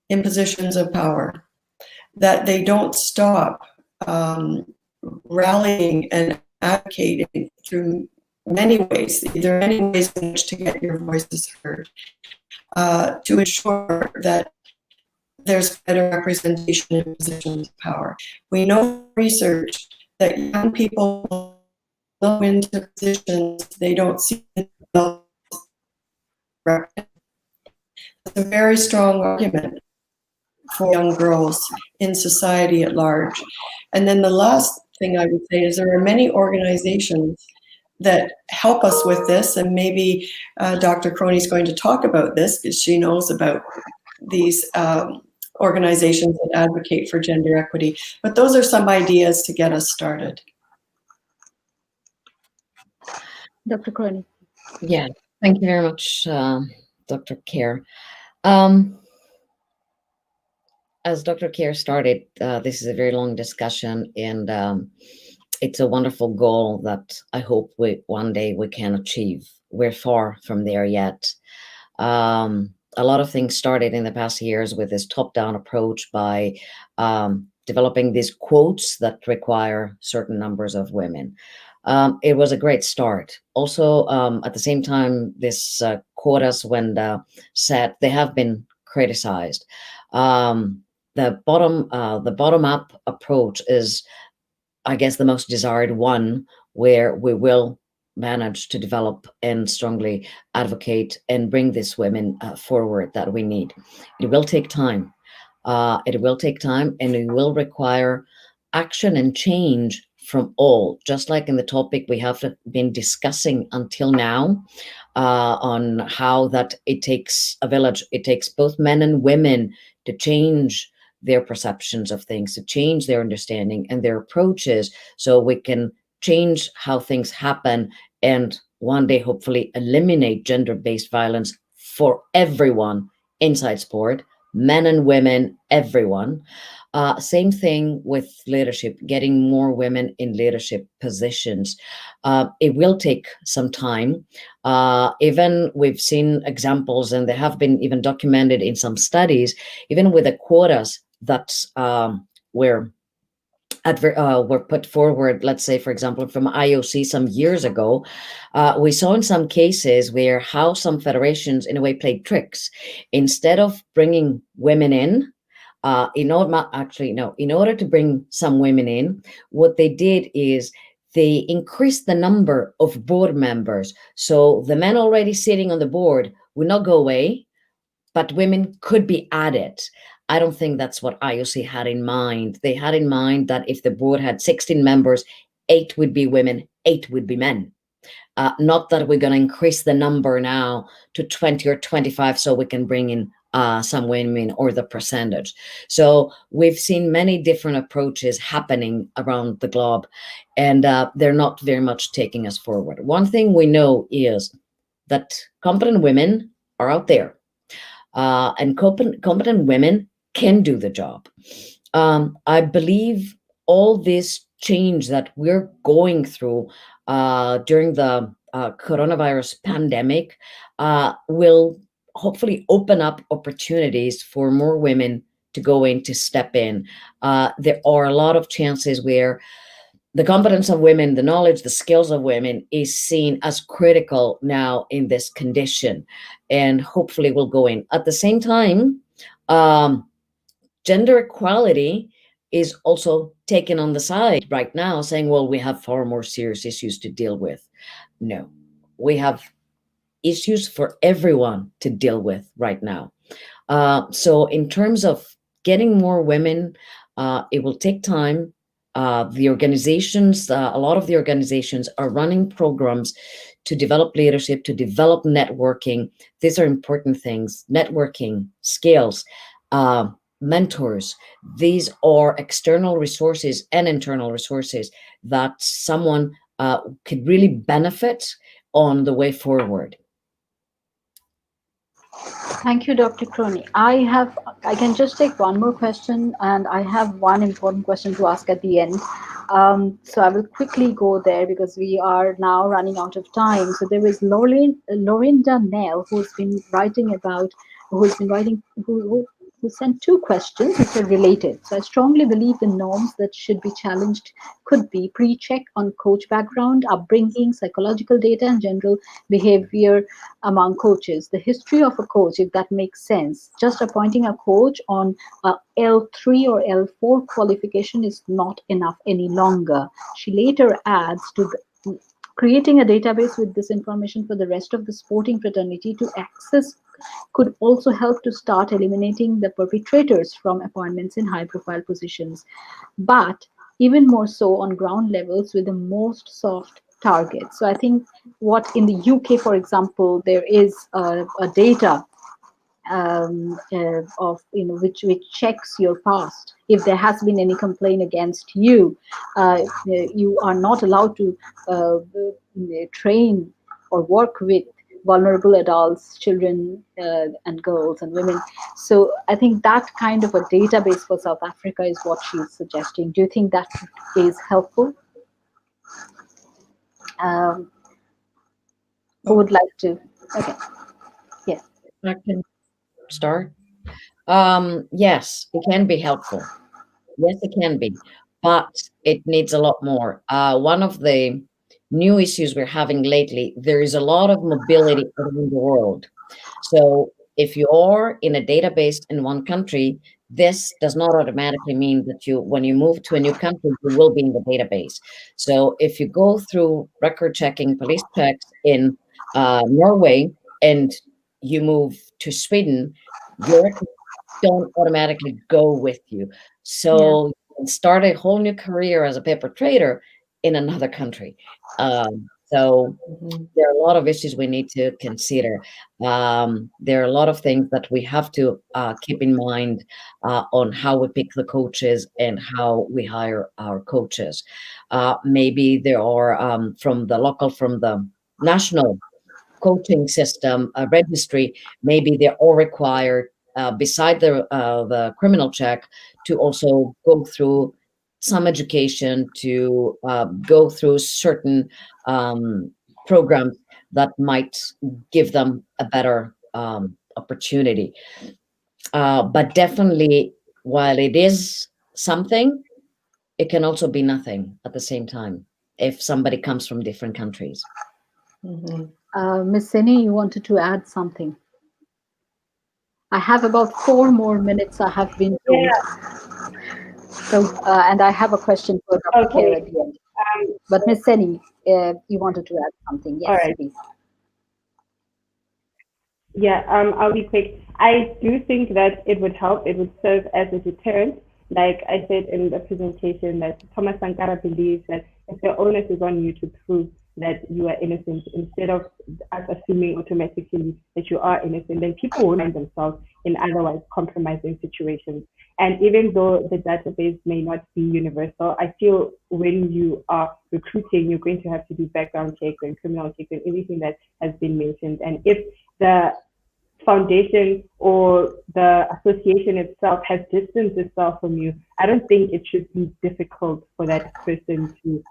in positions of power, that they don't stop rallying and advocating through many ways. There are many ways in which to get your voices heard, to ensure that there's better representation in positions of power. We know from research that young people go into positions they don't see themselves represented. It's a very strong argument for young girls in society at large. And then the last thing I would say is there are many organizations that help us with this, and maybe Dr. Crony is going to talk about this because she knows about these organizations that advocate for gender equity. But those are some ideas to get us started. Dr. Crony. Yeah, thank you very much, Dr. Kerr. As Dr. Kerr started, this is a very long discussion, and it's a wonderful goal that I hope one day we can achieve. We're far from there yet. A lot of things started in the past years with this top-down approach by developing these quotes that require certain numbers of women. It was a great start. Also, at the same time, this quotas, when set, they have been criticized. The bottom-up approach is, I guess, the most desired one, where we will manage to develop and strongly advocate and bring these women forward that we need. It will take time. It will take time, and it will require action and change from all, just like in the topic we have been discussing until now, on how that it takes a village. It takes both men and women to change their perceptions of things, to change their understanding and their approaches, so we can change how things happen, and one day hopefully eliminate gender-based violence for everyone inside sport, men and women, everyone. Same thing with leadership, getting more women in leadership positions. It will take some time. Even we've seen examples, and they have been even documented in some studies, even with the quotas that were put forward, let's say, for example, from IOC some years ago. We saw in some cases where how some federations in a way played tricks. Instead of bringing women in order to bring some women in, what they did is they increased the number of board members. So the men already sitting on the board would not go away, but women could be added. I don't think that's what IOC had in mind. They had in mind that if the board had 16 members, 8 would be women, 8 would be men. Not that we're going to increase the number now to 20 or 25 so we can bring in some women or the percentage. So we've seen many different approaches happening around the globe, and they're not very much taking us forward. One thing we know is that competent women are out there, and competent women can do the job. I believe all this change that we're going through during the coronavirus pandemic will hopefully open up opportunities for more women to go in, to step in. There are a lot of chances where the competence of women, the knowledge, the skills of women is seen as critical now in this condition, and hopefully will go in. At the same time, gender equality is also taken on the side right now, saying, well, we have far more serious issues to deal with. No, we have issues for everyone to deal with right now. So in terms of getting more women, it will take time. The organizations, a lot of the organizations are running programs to develop leadership, to develop networking. These are important things: networking, skills, mentors. These are external resources and internal resources that someone could really benefit on the way forward. Thank you, Dr. Crony. I can just take one more question, and I have one important question to ask at the end. So I will quickly go there because we are now running out of time. So there is Lorinda Nell, who sent 2 questions which are related. So I strongly believe the norms that should be challenged could be pre-check on coach background, upbringing, psychological data, and general behavior among coaches. The history of a coach, if that makes sense. Just appointing a coach on a L3 or L4 qualification is not enough any longer. She later adds to creating a database with this information for the rest of the sporting fraternity to access could also help to start eliminating the perpetrators from appointments in high-profile positions, but even more so on ground levels with the most soft targets. So I think what in the UK, for example, there is a data of which checks your past. If there has been any complaint against you, you are not allowed to train or work with vulnerable adults, children, and girls and women. So I think that kind of a database for South Africa is what she's suggesting. Do you think that is helpful? Who would like to? Okay. Yes. I can start. Yes, it can be helpful. Yes, it can be, but it needs a lot more. One of the new issues we're having lately, there is a lot of mobility around the world. So if you are in a database in one country, this does not automatically mean that when you move to a new country, you will be in the database. So if you go through record checking, police checks in Norway, and you move to Sweden, your records don't automatically go with you. So you can start a whole new career as a paper trader in another country. So there are a lot of issues we need to consider. There are a lot of things that we have to keep in mind on how we pick the coaches and how we hire our coaches. Maybe there are from the national coaching system registry, maybe they're all required, beside the criminal check, to also go through some education, to go through certain programs that might give them a better opportunity. But definitely, while it is something, it can also be nothing at the same time if somebody comes from different countries. Ms. Sini, you wanted to add something? I have about 4 more minutes, I have been told. Yeah. So, and I have a question for Dr. Okay. Kher at the end. But Ms. Seni, you wanted to add something. Yes, All right. please. Yeah, I'll be quick. I do think that it would help. It would serve as a deterrent. Like I said in the presentation, that Thomas Sankara believes that if the onus is on you to prove that you are innocent, instead of us assuming automatically that you are innocent, then people will find themselves in otherwise compromising situations. And even though the database may not be universal, I feel when you are recruiting, you're going to have to do background checks and criminal checks and everything that has been mentioned. And if the foundation or the association itself has distanced itself from you, I don't think it should be difficult for that person to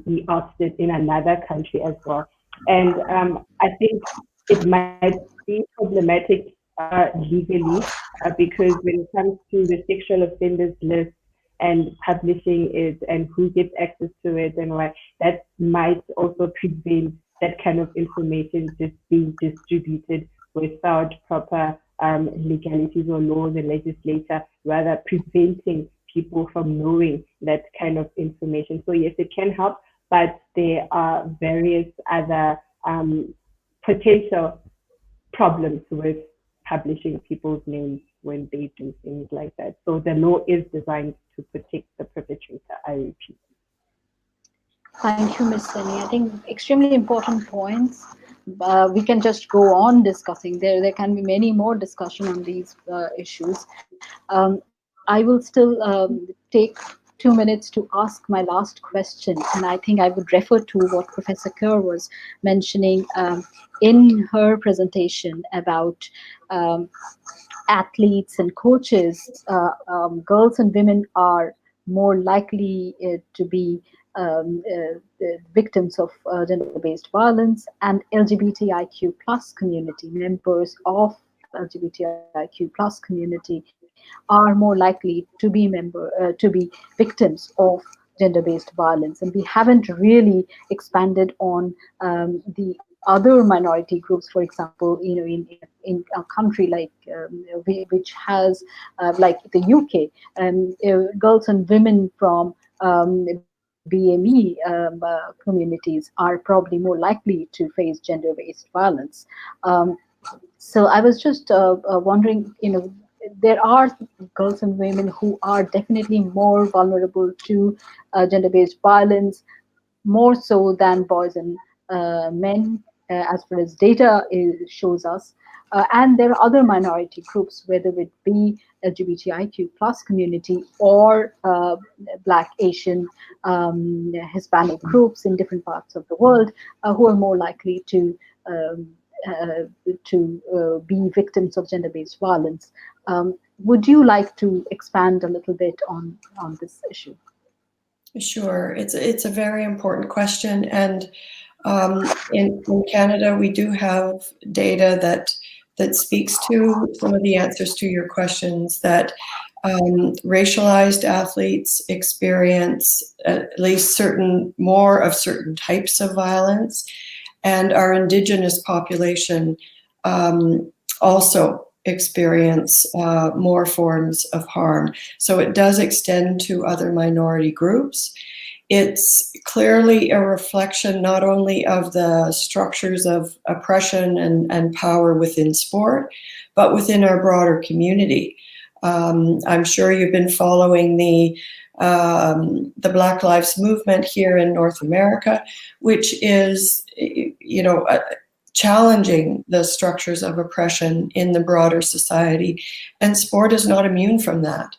be ousted in another country as well. And I think it might be problematic legally because when it comes to the sexual offenders list and publishing it and who gets access to it and why, that might also prevent that kind of information just being distributed without proper legalities or laws and legislature, rather preventing people from knowing that kind of information. So yes, it can help, but there are various other potential problems with publishing people's names when they do things like that. So the law is designed to protect the perpetrator, I repeat. Thank you, Ms. Seni. I think extremely important points. We can just go on discussing. There can be many more discussion on these issues. I will still take 2 minutes to ask my last question, and I think I would refer to what Professor Kerr was mentioning in her presentation about athletes and coaches. Girls and women are more likely to be victims of gender-based violence, and LGBTIQ plus community, members of LGBTIQ plus community are more likely to be victims of gender-based violence. And we haven't really expanded on the other minority groups. For example, in a country like which has like the UK, girls and women from BME communities are probably more likely to face gender-based violence. So I was just wondering, there are girls and women who are definitely more vulnerable to gender-based violence, more so than boys and men, as far as data shows us. And there are other minority groups, whether it be LGBTIQ plus community or Black, Asian, Hispanic groups in different parts of the world, who are more likely to be victims of gender-based violence. Would you like to expand a little bit on this issue? Sure, it's a very important question, and in Canada we do have data that speaks to some of the answers to your questions, that racialized athletes experience at least more of certain types of violence, and our Indigenous population also experience more forms of harm. So it does extend to other minority groups. It's clearly a reflection not only of the structures of oppression and power within sport, but within our broader community. I'm sure you've been following the the Black Lives Movement here in North America, which is, challenging the structures of oppression in the broader society. And sport is not immune from that.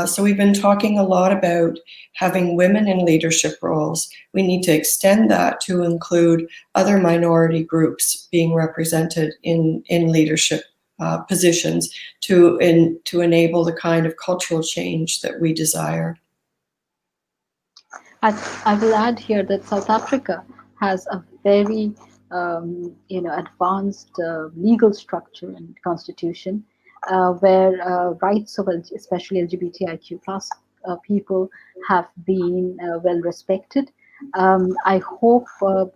So we've been talking a lot about having women in leadership roles. We need to extend that to include other minority groups being represented in leadership positions to enable the kind of cultural change that we desire. I will add here that South Africa has a very advanced legal structure and constitution where rights of especially LGBTIQ plus people have been well respected. I hope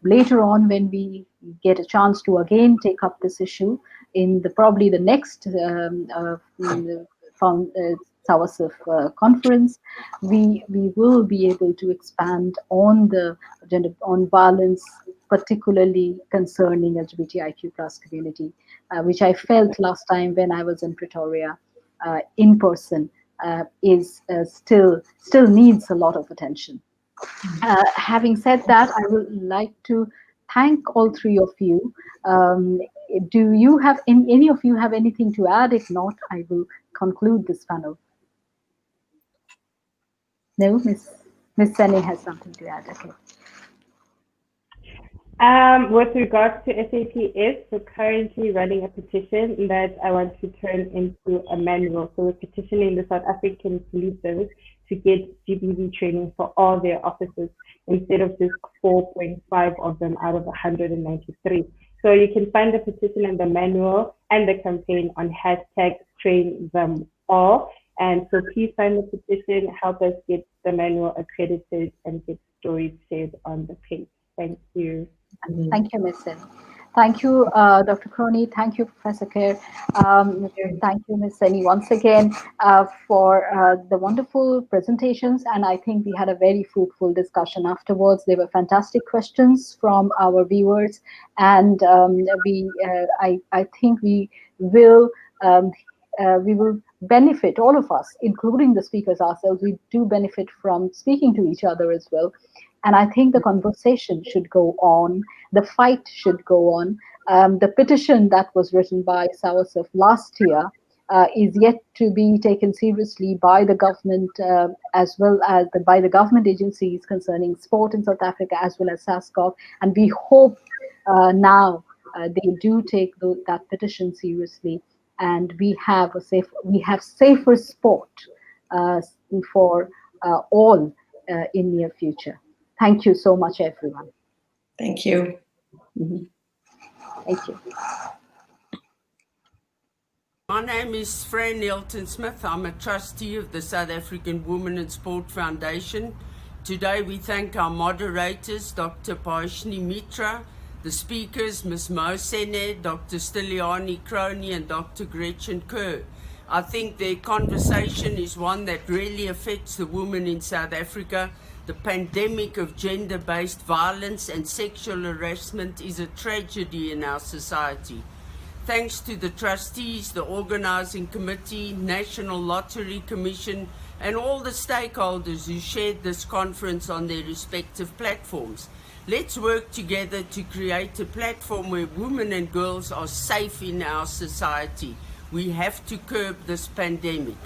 later on, when we get a chance to again take up this issue in probably the next SAWASF conference, we will be able to expand on on violence, particularly concerning LGBTIQ plus community, which I felt last time when I was in Pretoria in person is still needs a lot of attention. Having said that, I would like to thank all three of you. Do you have any of you have anything to add? If not, I will conclude this panel. No, Miss Sunny has something to add. Okay. With regards to SAPS, we're currently running a petition that I want to turn into a manual. So we're petitioning the South African Police Service to get GBV training for all their officers instead of just 4.5 of them out of 193. So you can find the petition and the manual and the campaign on #TrainTheMAll. And so please sign the petition, help us get the manual accredited and get stories shared on the page. Thank you. Thank you, Ms. Sen. Thank you, Dr. Crony. Thank you, Professor Kerr. Thank you, Ms. Seni, once again for the wonderful presentations. And I think we had a very fruitful discussion afterwards. They were fantastic questions from our viewers. And I think we will benefit, all of us, including the speakers ourselves. We do benefit from speaking to each other as well. And I think the conversation should go on. The fight should go on. The petition that was written by SAWASF last year is yet to be taken seriously by the government, as well as by the government agencies concerning sport in South Africa, as well as SASCOC. And we hope now they do take that petition seriously, and we have safer sport for all in near future. Thank you so much, everyone. Thank you. Thank you. My name is Fran Elton Smith. I'm a trustee of the South African Women in Sport Foundation. Today we thank our moderators, Dr. Payashni Mitra, the speakers, Ms. Mosene, Dr. Stiliani Crony, and Dr. Gretchen Kerr. I think their conversation is one that really affects the women in South Africa. The pandemic of gender-based violence and sexual harassment is a tragedy in our society. Thanks to the trustees, the organizing committee, National Lottery Commission, and all the stakeholders who shared this conference on their respective platforms. Let's work together to create a platform where women and girls are safe in our society. We have to curb this pandemic.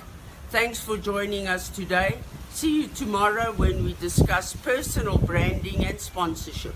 Thanks for joining us today. See you tomorrow when we discuss personal branding and sponsorship.